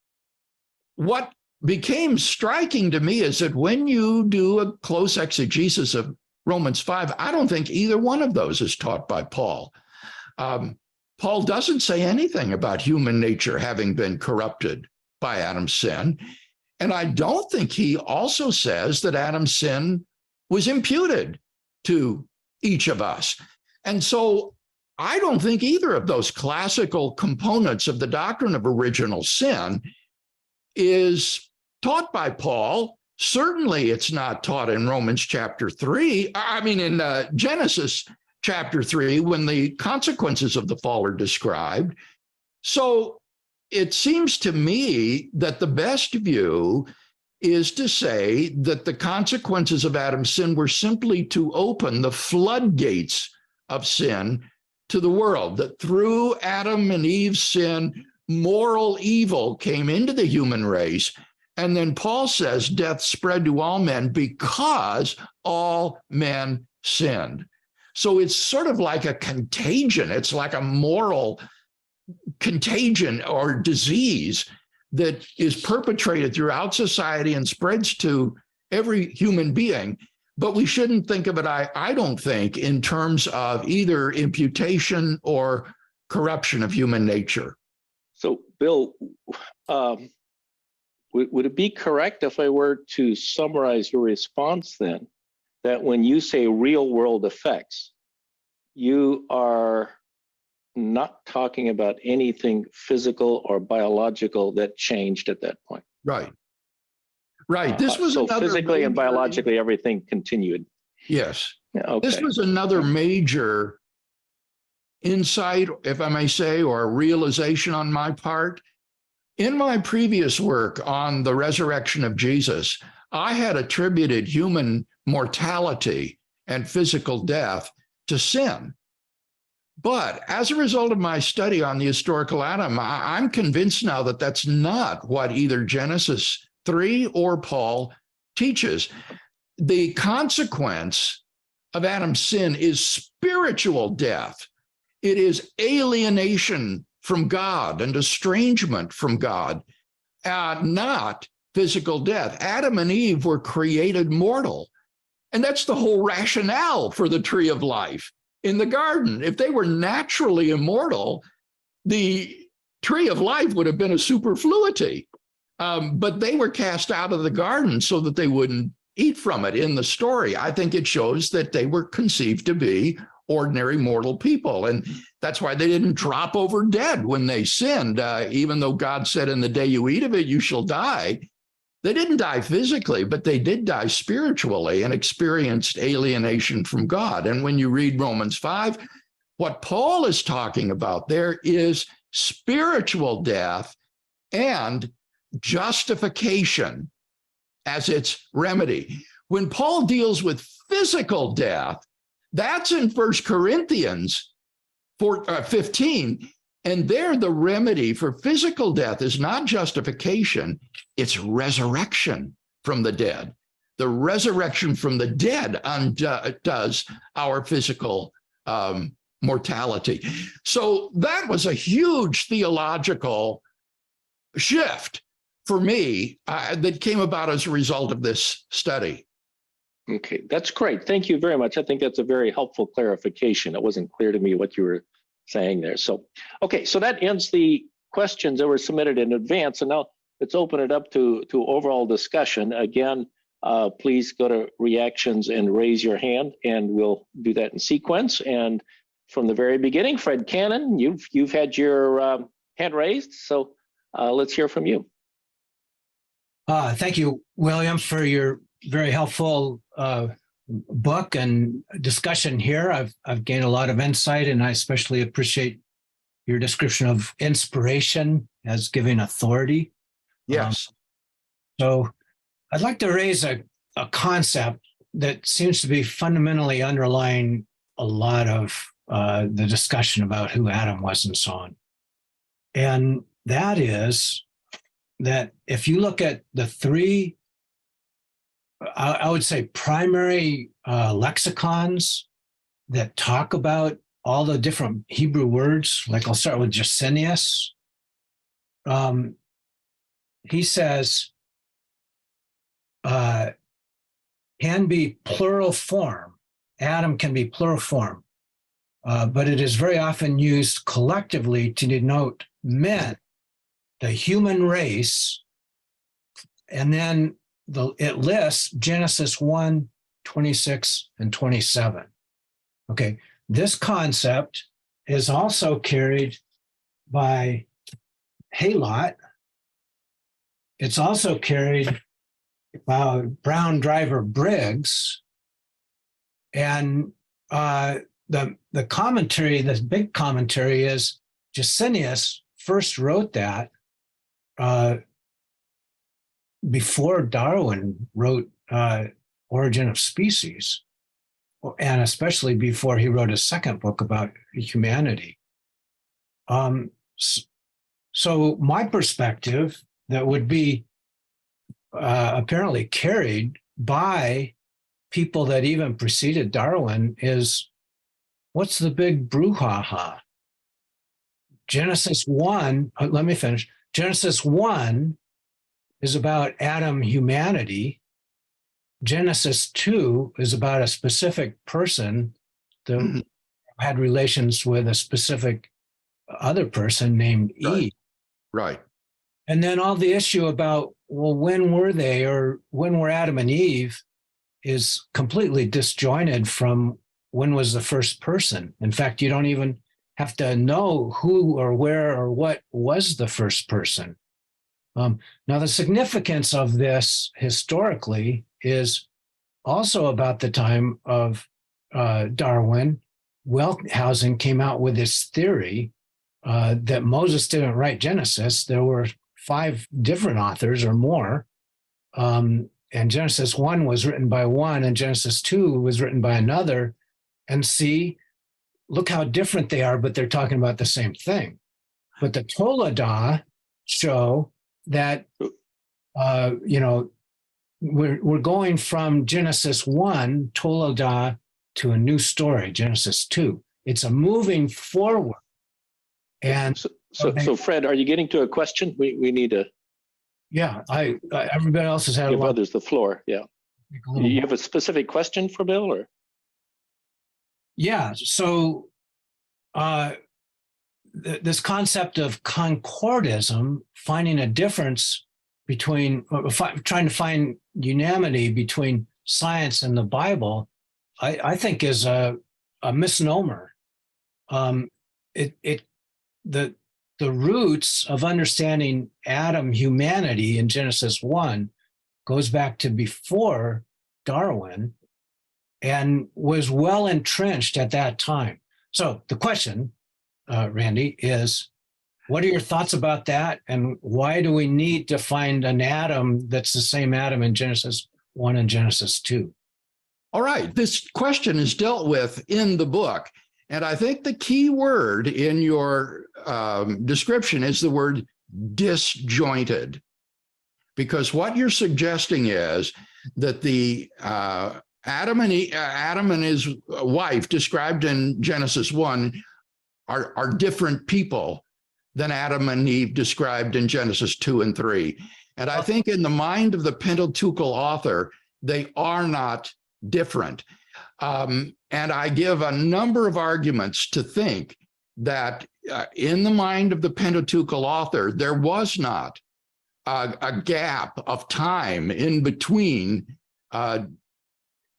what became striking to me is that when you do a close exegesis of Romans 5, I don't think either one of those is taught by Paul. Paul doesn't say anything about human nature having been corrupted by Adam's sin. And I don't think he also says that Adam's sin was imputed to each of us. And so I don't think either of those classical components of the doctrine of original sin is taught by Paul. Certainly it's not taught in Romans chapter 3. In Genesis chapter 3, when the consequences of the fall are described. So it seems to me that the best view is to say that the consequences of Adam's sin were simply to open the floodgates of sin to the world, that through Adam and Eve's sin, moral evil came into the human race. And then Paul says death spread to all men because all men sinned. So it's sort of like a contagion. It's like a moral contagion or disease that is perpetrated throughout society and spreads to every human being. But we shouldn't think of it, I don't think, in terms of either imputation or corruption of human nature. So, Bill, would it be correct if I were to summarize your response then, that when you say real world effects, you are not talking about anything physical or biological that changed at that point? Right. This was so another physically major, and biologically, everything continued. Yes. Yeah, okay. This was another major insight, if I may say, or realization on my part. In my previous work on the resurrection of Jesus, I had attributed human mortality and physical death to sin. But as a result of my study on the historical Adam, I'm convinced now that that's not what either Genesis 3 or Paul teaches. The consequence of Adam's sin is spiritual death. It is alienation from God and estrangement from God, not physical death. Adam and Eve were created mortal. And that's the whole rationale for the tree of life in the garden. If they were naturally immortal, the tree of life would have been a superfluity. But they were cast out of the garden so that they wouldn't eat from it in the story. I think it shows that they were conceived to be ordinary mortal people. And that's why they didn't drop over dead when they sinned, even though God said, in the day you eat of it, you shall die. They didn't die physically, but they did die spiritually and experienced alienation from God. And when you read Romans 5, What Paul is talking about there is spiritual death and justification as its remedy. When Paul deals with physical death, that's in 1 Corinthians 15. And there, the remedy for physical death is not justification, it's resurrection from the dead. The resurrection from the dead undoes our physical mortality. So that was a huge theological shift for me that came about as a result of this study. Okay, that's great. Thank you very much. I think that's a very helpful clarification. It wasn't clear to me what you were saying there. So, okay, so that ends the questions that were submitted in advance. And now let's open it up to overall discussion. Again, please go to reactions and raise your hand, and we'll do that in sequence. And from the very beginning, Fred Cannon, you've had your hand raised, so let's hear from you. Thank you, William, for your very helpful book and discussion here. I've gained a lot of insight, and I especially appreciate your description of inspiration as giving authority. Yes. So I'd like to raise a concept that seems to be fundamentally underlying a lot of the discussion about who Adam was and so on. And that is that if you look at the three, I would say, primary lexicons that talk about all the different Hebrew words, like I'll start with Gesenius. He says, can be plural form. Adam can be plural form, but it is very often used collectively to denote men, the human race, and then it lists Genesis 1, 26, and 27. Okay, this concept is also carried by Halot. It's also carried by Brown Driver Briggs. And the commentary, the big commentary is Gesenius first wrote that before Darwin wrote Origin of Species, and especially before he wrote his second book about humanity. So my perspective that would be apparently carried by people that even preceded Darwin is, what's the big brouhaha? Genesis 1, let me finish. Genesis 1 is about Adam humanity. Genesis 2 is about a specific person that had relations with a specific other person named Eve. Right. And then all the issue about, well, when were they, or when were Adam and Eve, is completely disjointed from when was the first person. In fact, you don't even have to know who or where or what was the first person. Now, the significance of this historically is also about the time of Darwin. Wellhausen came out with this theory that Moses didn't write Genesis. There were 5 different authors or more. And Genesis 1 was written by one, and Genesis 2 was written by another. And see, look how different they are, but they're talking about the same thing. But the Toledah show that, we're going from Genesis 1, Toledah, to a new story, Genesis 2. It's a moving forward. And so Fred, are you getting to a question? We need to. Yeah, everybody else has had give others the floor. Yeah. You have a specific question for Bill, or? Yeah. So this concept of concordism, finding a difference between, trying to find unanimity between science and the Bible, I think is a misnomer. The roots of understanding Adam humanity in Genesis 1 goes back to before Darwin and was well entrenched at that time. So the question, Randy, is what are your thoughts about that? And why do we need to find an atom that's the same atom in Genesis 1 and Genesis 2? All right, this question is dealt with in the book. And I think the key word in your description is the word disjointed. Because what you're suggesting is that the Adam and his wife, described in Genesis 1, are different people than Adam and Eve, described in Genesis 2 and 3. And I think in the mind of the Pentateuchal author, they are not different. And I give a number of arguments to think that in the mind of the Pentateuchal author, there was not a gap of time in between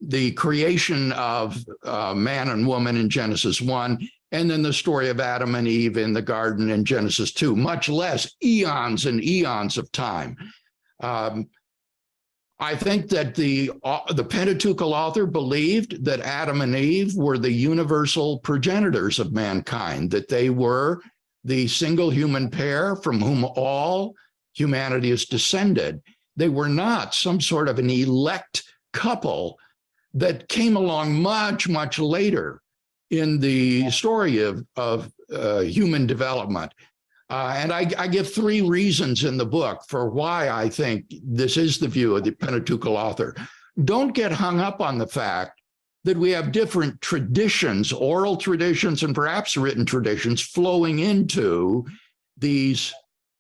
the creation of man and woman in Genesis 1 and then the story of Adam and Eve in the garden in Genesis 2, much less eons and eons of time. I think that the Pentateuchal author believed that Adam and Eve were the universal progenitors of mankind, that they were the single human pair from whom all humanity is descended. They were not some sort of an elect couple that came along much, much later in the story of human development. And I give 3 reasons in the book for why I think this is the view of the Pentateuchal author. Don't get hung up on the fact that we have different traditions, oral traditions and perhaps written traditions, flowing into these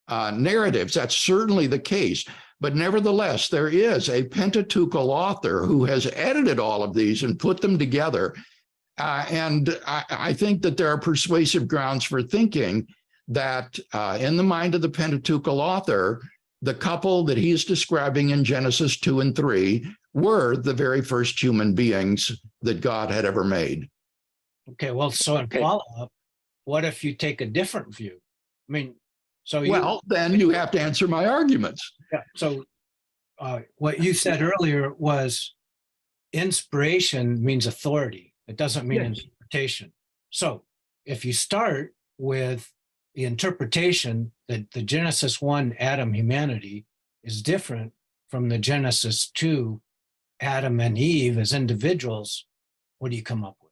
narratives. That's certainly the case. But nevertheless, there is a Pentateuchal author who has edited all of these and put them together. And I think that there are persuasive grounds for thinking that in the mind of the Pentateuchal author, the couple that he's describing in Genesis 2 and 3 were the very first human beings that God had ever made. Okay, well, so in follow-up, what if you take a different view? I mean, then you have to answer my arguments. Yeah, so what you said earlier was inspiration means authority. It doesn't mean interpretation. So if you start with the interpretation that the Genesis 1 Adam humanity is different from the Genesis 2 Adam and Eve as individuals, what do you come up with?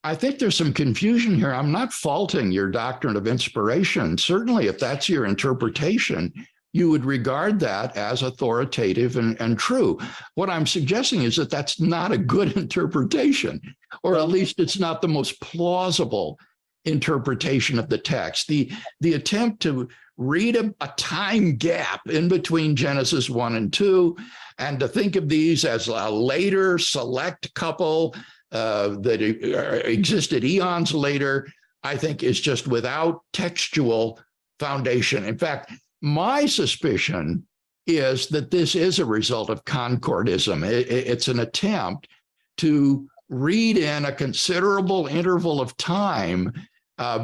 I think there's some confusion here. I'm not faulting your doctrine of inspiration. Certainly, if that's your interpretation, you would regard that as authoritative and true. What I'm suggesting is that that's not a good interpretation, or at least it's not the most plausible interpretation of the text. The attempt to read a time gap in between Genesis 1 and 2 and to think of these as a later select couple that existed eons later, I think is just without textual foundation. In fact, my suspicion is that this is a result of concordism. It's an attempt to read in a considerable interval of time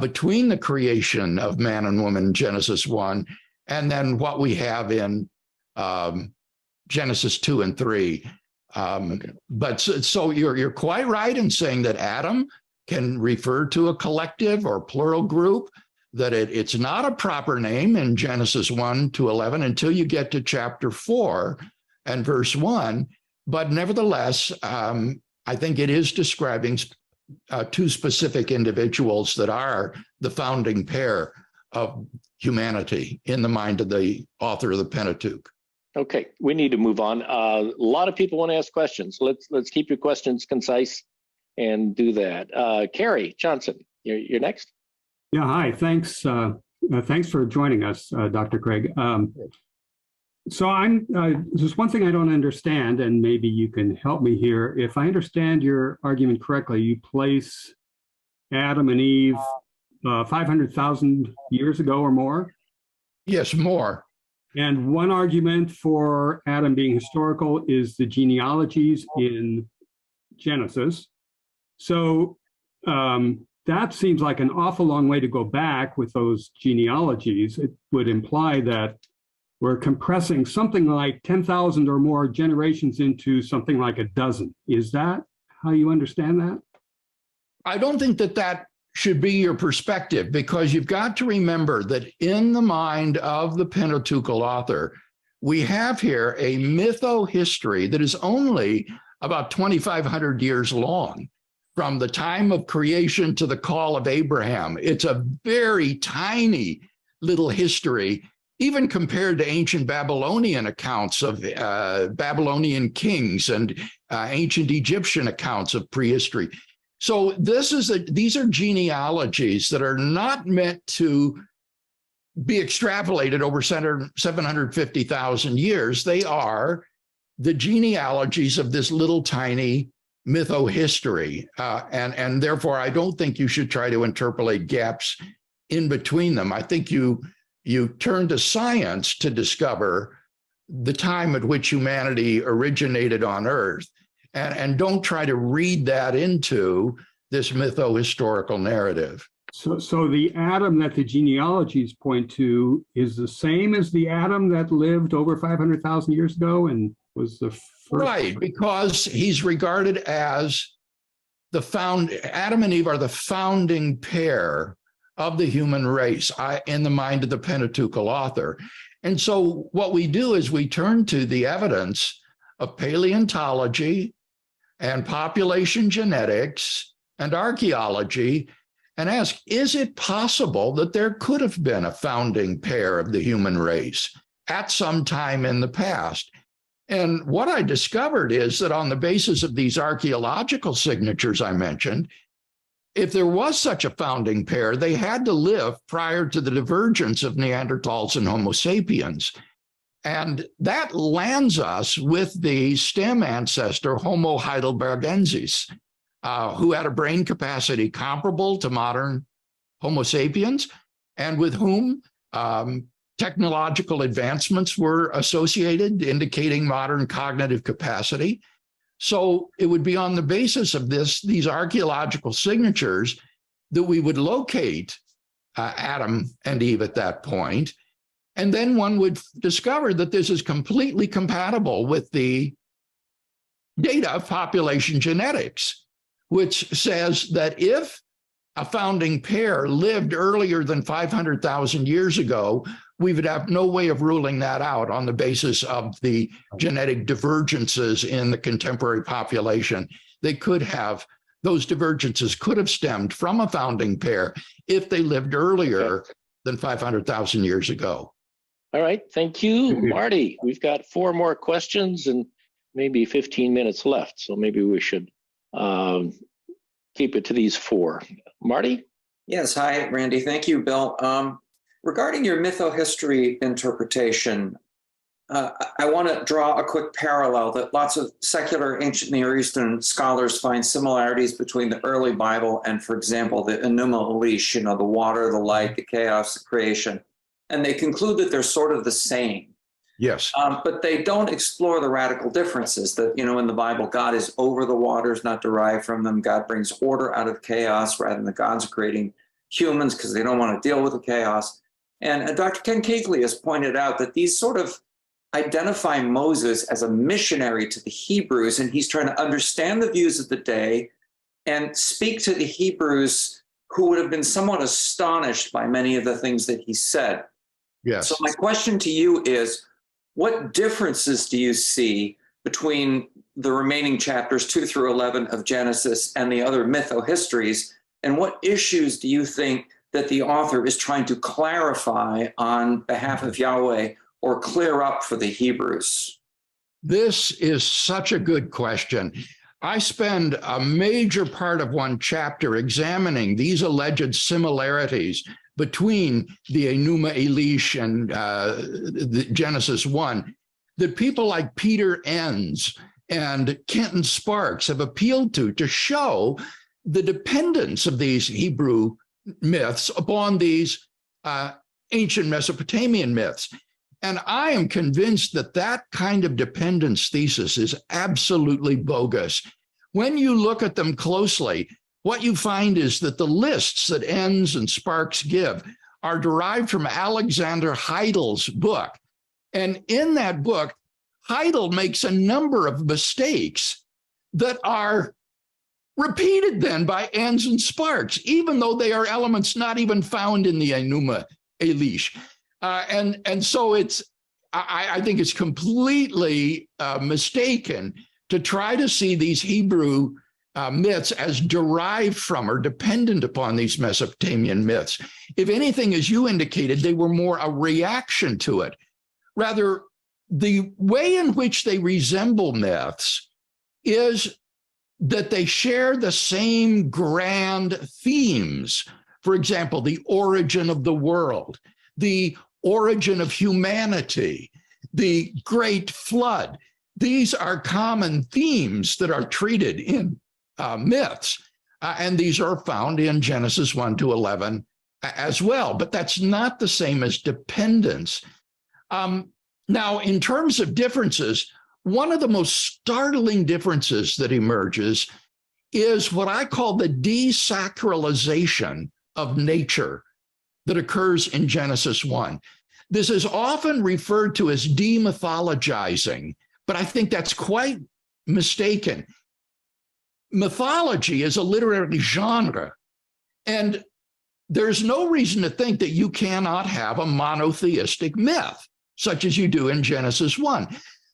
between the creation of man and woman in Genesis 1 and then what we have in Genesis 2 and 3. But so you're quite right in saying that Adam can refer to a collective or plural group, that it's not a proper name in Genesis 1 to 11 until you get to chapter 4 and verse 1. But nevertheless, I think it is describing 2 specific individuals that are the founding pair of humanity in the mind of the author of the Pentateuch. Okay, we need to move on. A lot of people want to ask questions. Let's keep your questions concise and do that. Carrie Johnson, you're next. Yeah, hi. Thanks. Thanks for joining us, Dr. Craig. So there's one thing I don't understand, and maybe you can help me here. If I understand your argument correctly, you place Adam and Eve 500,000 years ago or more? Yes, more. And one argument for Adam being historical is the genealogies in Genesis. So that seems like an awful long way to go back with those genealogies. It would imply that we're compressing something like 10,000 or more generations into something like a dozen. Is that how you understand that? I don't think that that should be your perspective, because you've got to remember that in the mind of the Pentateuchal author, we have here a mytho-history that is only about 2,500 years long, from the time of creation to the call of Abraham. It's a very tiny little history, even compared to ancient Babylonian accounts of Babylonian kings and ancient Egyptian accounts of prehistory. So these are genealogies that are not meant to be extrapolated over 750,000 years. They are the genealogies of this little tiny mytho-history. And therefore, I don't think you should try to interpolate gaps in between them. I think you turn to science to discover the time at which humanity originated on Earth, and don't try to read that into this mytho-historical narrative. So the Adam that the genealogies point to is the same as the Adam that lived over 500,000 years ago and was the first. Right, because he's regarded as Adam and Eve are the founding pair of the human race in the mind of the Pentateuchal author. And so what we do is we turn to the evidence of paleontology and population genetics and archaeology and ask, is it possible that there could have been a founding pair of the human race at some time in the past? And what I discovered is that on the basis of these archaeological signatures I mentioned, if there was such a founding pair, they had to live prior to the divergence of Neanderthals and Homo sapiens. And that lands us with the stem ancestor, Homo heidelbergensis, who had a brain capacity comparable to modern Homo sapiens, and with whom technological advancements were associated, indicating modern cognitive capacity. So it would be on the basis of these archaeological signatures that we would locate Adam and Eve at that point. And then one would discover that this is completely compatible with the data of population genetics, which says that if a founding pair lived earlier than 500,000 years ago, we would have no way of ruling that out on the basis of the genetic divergences in the contemporary population. Those divergences could have stemmed from a founding pair if they lived earlier than 500,000 years ago. All right, thank you, Marty. We've got 4 more questions and maybe 15 minutes left, so maybe we should keep it to these 4. Marty? Yes, hi, Randy. Thank you, Bill. Regarding your mytho-history interpretation, I want to draw a quick parallel that lots of secular ancient Near Eastern scholars find similarities between the early Bible and, for example, the Enuma Elish, the water, the light, the chaos, the creation. And they conclude that they're sort of the same. Yes. But they don't explore the radical differences that, in the Bible, God is over the waters, not derived from them. God brings order out of chaos rather than the gods creating humans because they don't want to deal with the chaos. And Dr. Ken Keighley has pointed out that these sort of identify Moses as a missionary to the Hebrews, and he's trying to understand the views of the day and speak to the Hebrews who would have been somewhat astonished by many of the things that he said. Yes. So my question to you is, what differences do you see between the remaining chapters 2 through 11 of Genesis and the other mytho-histories, and what issues do you think that the author is trying to clarify on behalf of Yahweh or clear up for the Hebrews? This is such a good question. I spend a major part of one chapter examining these alleged similarities between the Enuma Elish and the Genesis 1 that people like Peter Enns and Kenton Sparks have appealed to show the dependence of these Hebrew myths upon these ancient Mesopotamian myths. And I am convinced that that kind of dependence thesis is absolutely bogus. When you look at them closely, what you find is that the lists that Enns and Sparks give are derived from Alexander Heidel's book. And in that book, Heidel makes a number of mistakes that are repeated then by Ans and Sparks, even though they are elements not even found in the Enuma Elish. And so I think it's completely mistaken to try to see these Hebrew myths as derived from or dependent upon these Mesopotamian myths. If anything, as you indicated, they were more a reaction to it. Rather, the way in which they resemble myths is that they share the same grand themes. For example, the origin of the world, the origin of humanity, the great flood. These are common themes that are treated in myths, and these are found in Genesis 1 to 11 as well, but that's not the same as dependence. Now, in terms of differences, one of the most startling differences that emerges is what I call the desacralization of nature that occurs in Genesis 1. This is often referred to as demythologizing, but I think that's quite mistaken. Mythology is a literary genre, and there's no reason to think that you cannot have a monotheistic myth, such as you do in Genesis 1.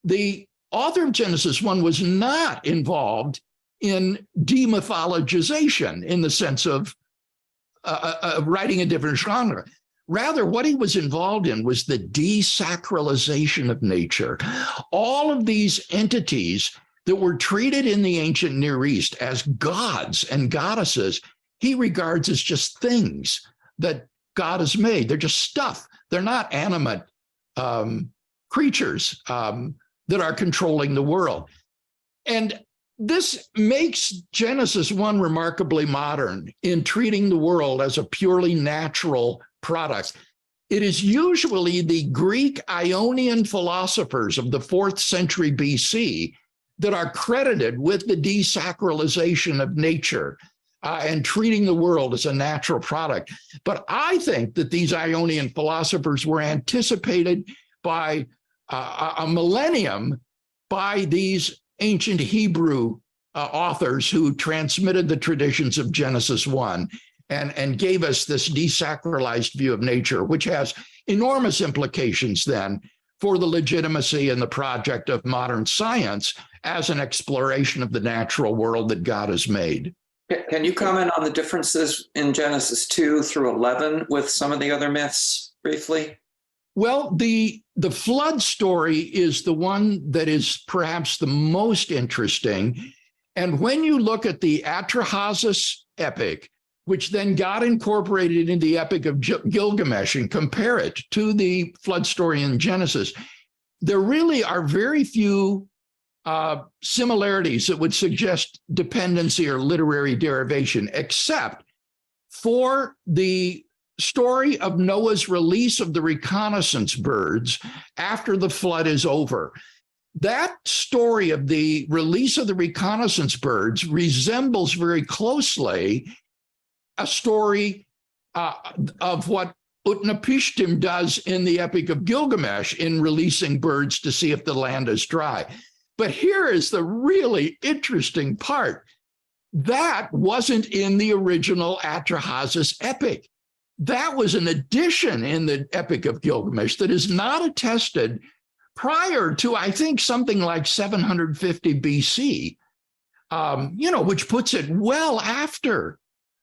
The author of Genesis 1 was not involved in demythologization in the sense of writing a different genre. Rather, what he was involved in was the desacralization of nature. All of these entities that were treated in the ancient Near East as gods and goddesses, he regards as just things that God has made. They're just stuff. They're not animate creatures that are controlling the world. And this makes Genesis 1 remarkably modern in treating the world as a purely natural product. It is usually the Greek Ionian philosophers of the 4th century BC that are credited with the desacralization of nature and treating the world as a natural product. But I think that these Ionian philosophers were anticipated by a millennium by these ancient Hebrew authors who transmitted the traditions of Genesis 1 and gave us this desacralized view of nature, which has enormous implications then for the legitimacy and the project of modern science as an exploration of the natural world that God has made. Can you comment on the differences in Genesis 2 through 11 with some of the other myths briefly? Well, the flood story is the one that is perhaps the most interesting. And when you look at the Atrahasis epic, which then got incorporated into the epic of Gilgamesh, and compare it to the flood story in Genesis, there really are very few similarities that would suggest dependency or literary derivation, except for the story of Noah's release of the reconnaissance birds after the flood is over. That story of the release of the reconnaissance birds resembles very closely a story of what Utnapishtim does in the Epic of Gilgamesh in releasing birds to see if the land is dry. But here is the really interesting part. That wasn't in the original Atrahasis epic. That was an addition in the Epic of Gilgamesh that is not attested prior to, I think, something like 750 BC, which puts it well after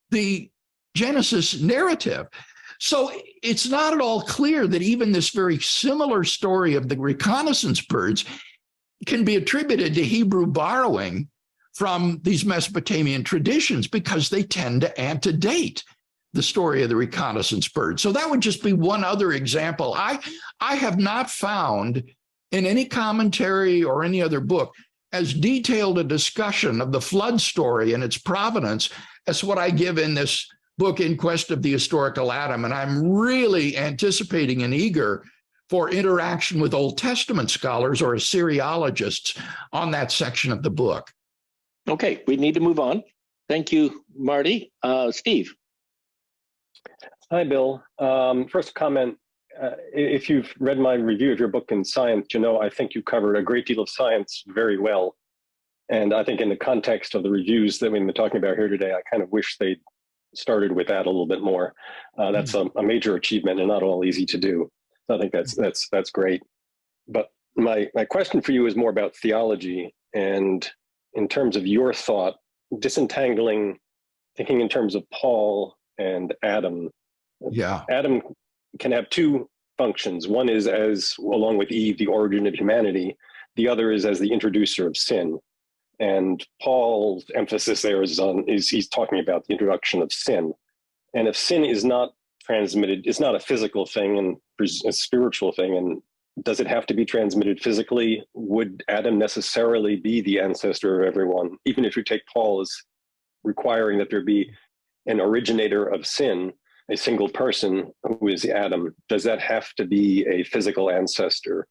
the Genesis narrative. So it's not at all clear that even this very similar story of the reconnaissance birds can be attributed to Hebrew borrowing from these Mesopotamian traditions, because they tend to antedate the story of the reconnaissance bird. So that would just be one other example. I have not found in any commentary or any other book as detailed a discussion of the flood story and its provenance as what I give in this book, In Quest of the Historical Adam. And I'm really anticipating and eager for interaction with Old Testament scholars or Assyriologists on that section of the book. Okay, we need to move on. Thank you, Marty. Steve. Hi, Bill. First comment, if you've read my review of your book in Science, I think you covered a great deal of science very well. And I think in the context of the reviews that we've been talking about here today, I kind of wish they'd started with that a little bit more. That's a major achievement and not all easy to do. So I think that's great. But my question for you is more about theology, and in terms of your thought, disentangling, thinking in terms of Paul and Adam. Yeah. Adam can have two functions. One is as, along with Eve, the origin of humanity. The other is as the introducer of sin. And Paul's emphasis there is he's talking about the introduction of sin. And if sin is not transmitted, it's not a physical thing and a spiritual thing. And does it have to be transmitted physically? Would Adam necessarily be the ancestor of everyone? Even if you take Paul as requiring that there be an originator of sin, a single person who is Adam, does that have to be a physical ancestor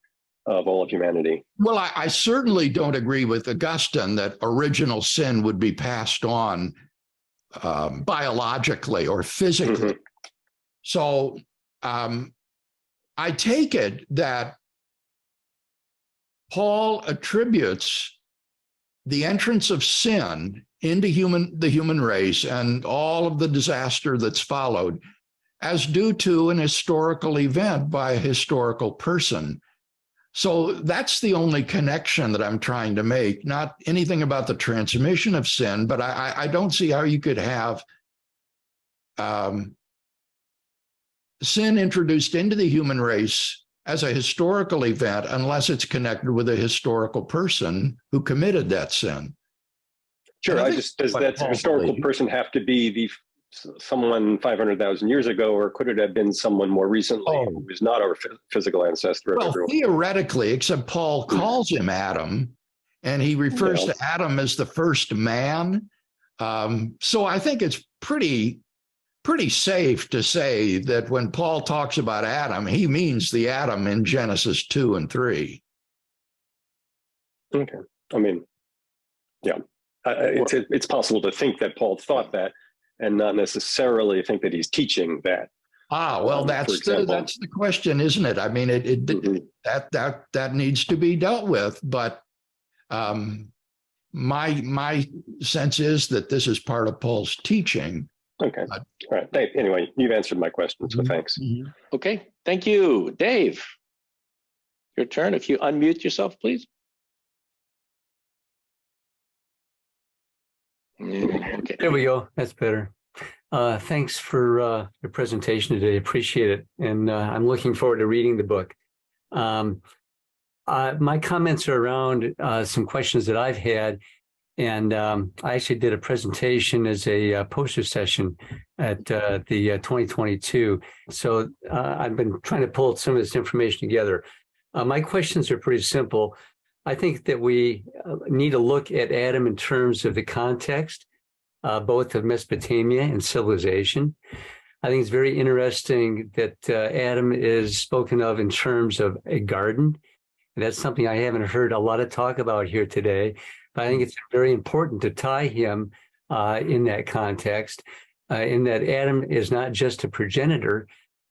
of all of humanity? Well, I certainly don't agree with Augustine that original sin would be passed on biologically or physically. So I take it that Paul attributes the entrance of sin into the human race and all of the disaster that's followed as due to an historical event by a historical person. So that's the only connection that I'm trying to make, not anything about the transmission of sin, but I don't see how you could have sin introduced into the human race as a historical event unless it's connected with a historical person who committed that sin. Sure. Does that historical person have to be someone 500,000 years ago, or could it have been someone more recently who is not our physical ancestor of everyone? Theoretically, except Paul calls him Adam, and he refers to Adam as the first man. So I think it's pretty safe to say that when Paul talks about Adam, he means the Adam in Genesis 2 and 3. Okay. I mean, yeah. It's possible to think that Paul thought that and not necessarily think that he's teaching that. Well, that's the question, isn't it? I mean, that needs to be dealt with. But my sense is that this is part of Paul's teaching. Okay. All right. Anyway, you've answered my question, so thanks. Okay. Thank you. Dave, your turn. If you unmute yourself, please. Okay. There we go. That's better. Thanks for your presentation today. Appreciate it. And I'm looking forward to reading the book. My comments are around some questions that I've had. And I actually did a presentation as a poster session at the 2022. So I've been trying to pull some of this information together. My questions are pretty simple. I think that we need to look at Adam in terms of the context, both of Mesopotamia and civilization. I think it's very interesting that Adam is spoken of in terms of a garden. That's something I haven't heard a lot of talk about here today, but I think it's very important to tie him in that context, in that Adam is not just a progenitor,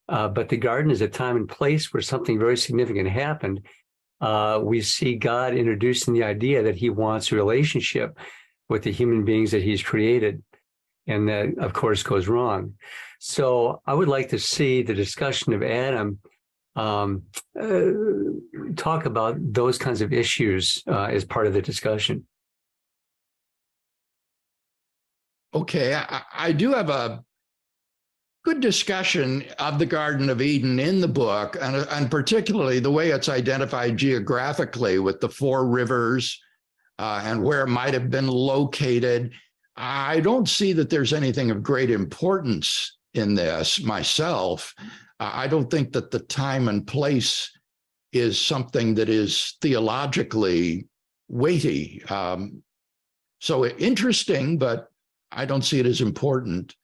but the garden is a time and place where something very significant happened. We see God introducing the idea that he wants a relationship with the human beings that he's created. And that, of course, goes wrong. So I would like to see the discussion of Adam talk about those kinds of issues as part of the discussion. Okay, I do have a good discussion of the Garden of Eden in the book, and particularly the way it's identified geographically with the 4 rivers and where it might have been located. I don't see that there's anything of great importance in this myself. I don't think that the time and place is something that is theologically weighty. So interesting, but I don't see it as important.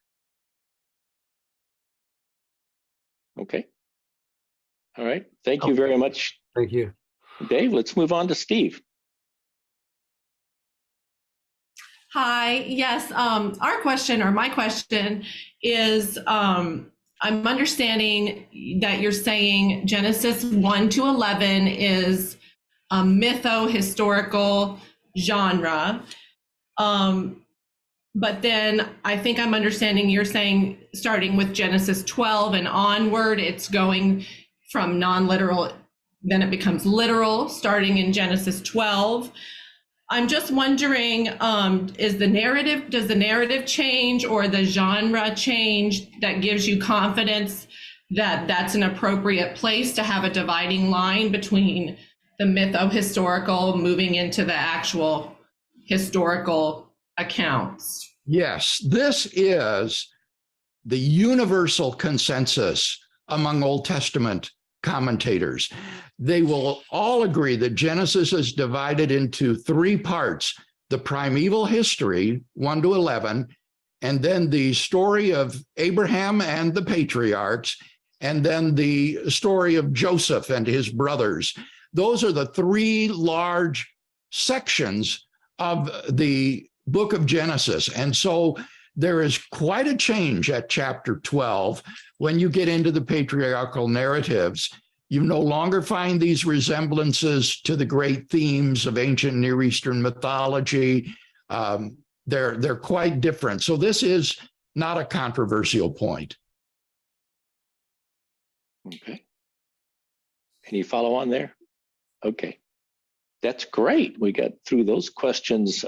Okay. All right. Thank you very much. Thank you, Dave. Let's move on to Steve. Hi. Yes. Our question, or my question, is I'm understanding that you're saying Genesis 1 to 11 is mytho-historical. genre. But then I think I'm understanding you're saying starting with Genesis 12 and onward, it's going from non-literal, then it becomes literal, starting in Genesis 12. I'm just wondering, does the narrative change or the genre change that gives you confidence that that's an appropriate place to have a dividing line between the mytho-historical moving into the actual historical accounts? Yes, this is the universal consensus among Old Testament commentators. They will all agree that Genesis is divided into three parts: the primeval history, 1 to 11, and then the story of Abraham and the patriarchs, and then the story of Joseph and his brothers. Those are the three large sections of the book of Genesis. And so there is quite a change at chapter 12 when you get into the patriarchal narratives. You no longer find these resemblances to the great themes of ancient Near Eastern mythology. They're quite different. So this is not a controversial point. Okay. Any follow on there? Okay. That's great. We got through those questions.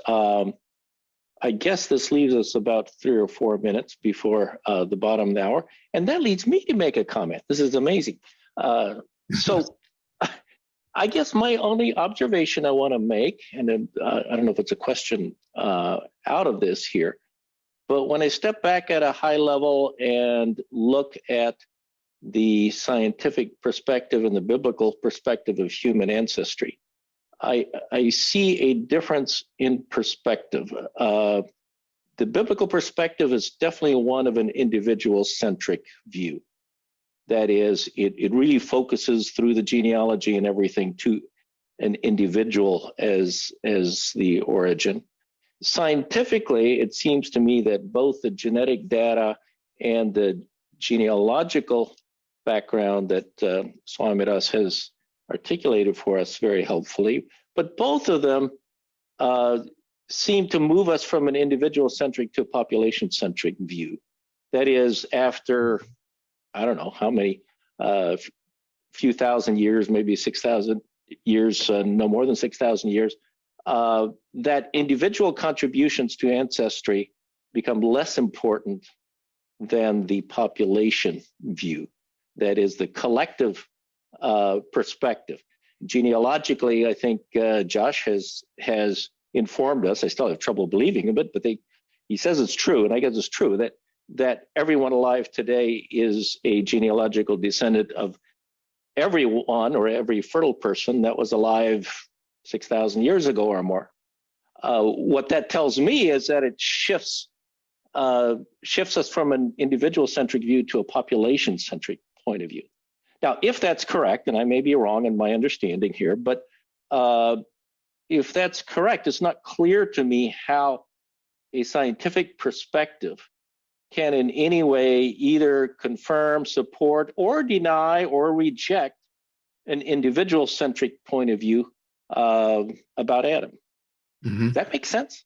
I guess this leaves us about 3 or 4 minutes before the bottom of the hour. And that leads me to make a comment. This is amazing. So I guess my only observation I want to make, and I don't know if it's a question out of this here, but when I step back at a high level and look at the scientific perspective and the biblical perspective of human ancestry, I see a difference in perspective. The biblical perspective is definitely one of an individual-centric view. That is, it really focuses through the genealogy and everything to an individual as the origin. Scientifically, it seems to me that both the genetic data and the genealogical background that Swami Das has articulated for us very helpfully, but both of them seem to move us from an individual-centric to a population-centric view. That is, after, I don't know how many, few thousand years, maybe 6,000 years, no more than 6,000 years, that individual contributions to ancestry become less important than the population view. That is the collective perspective. Genealogically, I think Josh has informed us. I still have trouble believing him, but he says it's true, and I guess it's true that everyone alive today is a genealogical descendant of everyone or every fertile person that was alive 6,000 years ago or more. What that tells me is that it shifts us from an individual-centric view to a population-centric point of view. Now, if that's correct, and I may be wrong in my understanding here, but if that's correct, it's not clear to me how a scientific perspective can in any way either confirm, support, or deny or reject an individual-centric point of view about Adam. Mm-hmm. Does that make sense?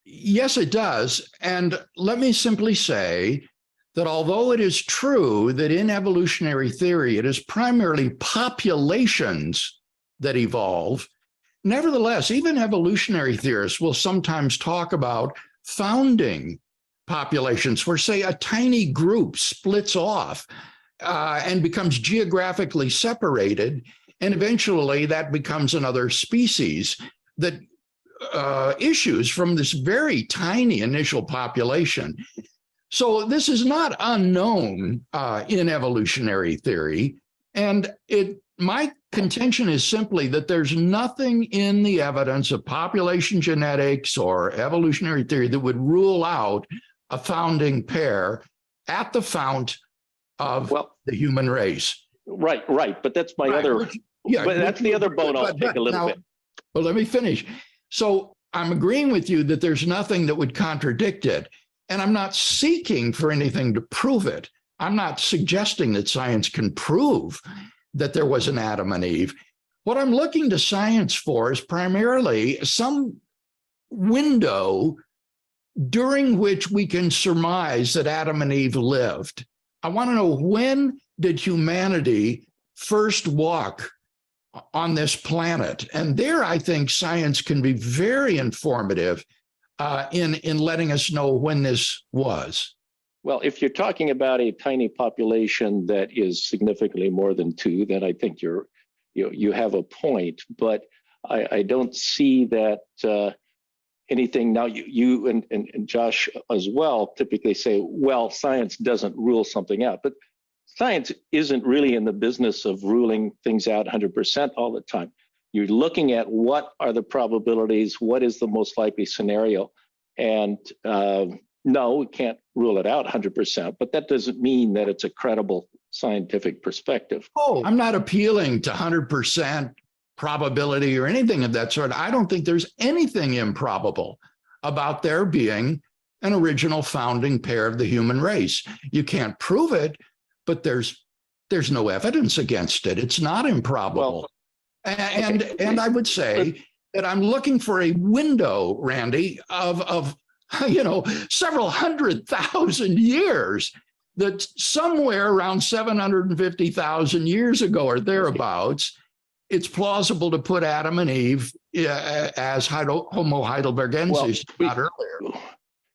Yes, it does. And let me simply say that although it is true that in evolutionary theory, it is primarily populations that evolve, nevertheless, even evolutionary theorists will sometimes talk about founding populations where, say, a tiny group splits off and becomes geographically separated, and eventually that becomes another species that issues from this very tiny initial population. So this is not unknown in evolutionary theory, and my contention is simply that there's nothing in the evidence of population genetics or evolutionary theory that would rule out a founding pair at the fount of the human race. Right. But that's my other. But that's the other bone I'll take a little bit. Well, let me finish. So I'm agreeing with you that there's nothing that would contradict it. And I'm not seeking for anything to prove it. I'm not suggesting that science can prove that there was an Adam and Eve. What I'm looking to science for is primarily some window during which we can surmise that Adam and Eve lived. I want to know, when did humanity first walk on this planet? And there, I think science can be very informative in letting us know when this was. Well, if you're talking about a tiny population that is significantly more than 2, then I think you have a point. But I don't see that anything. Now, you and Josh as well typically say, well, science doesn't rule something out. But science isn't really in the business of ruling things out 100% all the time. You're looking at what are the probabilities, what is the most likely scenario. And no, we can't rule it out 100%, but that doesn't mean that it's a credible scientific perspective. Oh, I'm not appealing to 100% probability or anything of that sort. I don't think there's anything improbable about there being an original founding pair of the human race. You can't prove it, but there's no evidence against it. It's not improbable. Well, and I would say that I'm looking for a window, Randy, of several 100,000 years, that somewhere around 750,000 years ago or thereabouts, it's plausible to put Adam and Eve as Homo heidelbergensis, not earlier.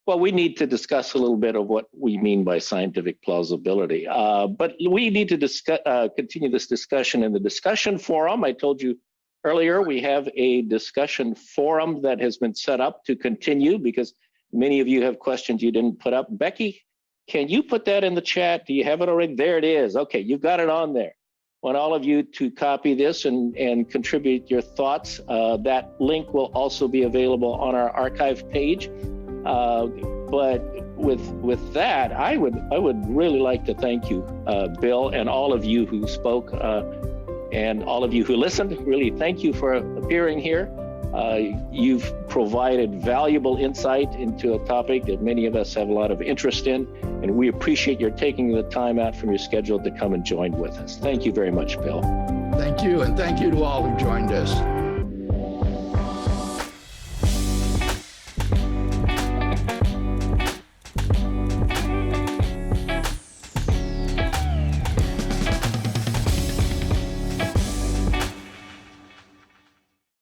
Well, we need to discuss a little bit of what we mean by scientific plausibility. But we need to continue this discussion in the discussion forum. I told you earlier, we have a discussion forum that has been set up to continue because many of you have questions you didn't put up. Becky, can you put that in the chat? Do you have it already? There it is. Okay, you've got it on there. I want all of you to copy this and contribute your thoughts. That link will also be available on our archive page. But with that, I would really like to thank you, Bill, and all of you who spoke, and all of you who listened. Really, thank you for appearing here. You've provided valuable insight into a topic that many of us have a lot of interest in, and we appreciate your taking the time out from your schedule to come and join with us. Thank you very much, Bill. Thank you, and thank you to all who joined us.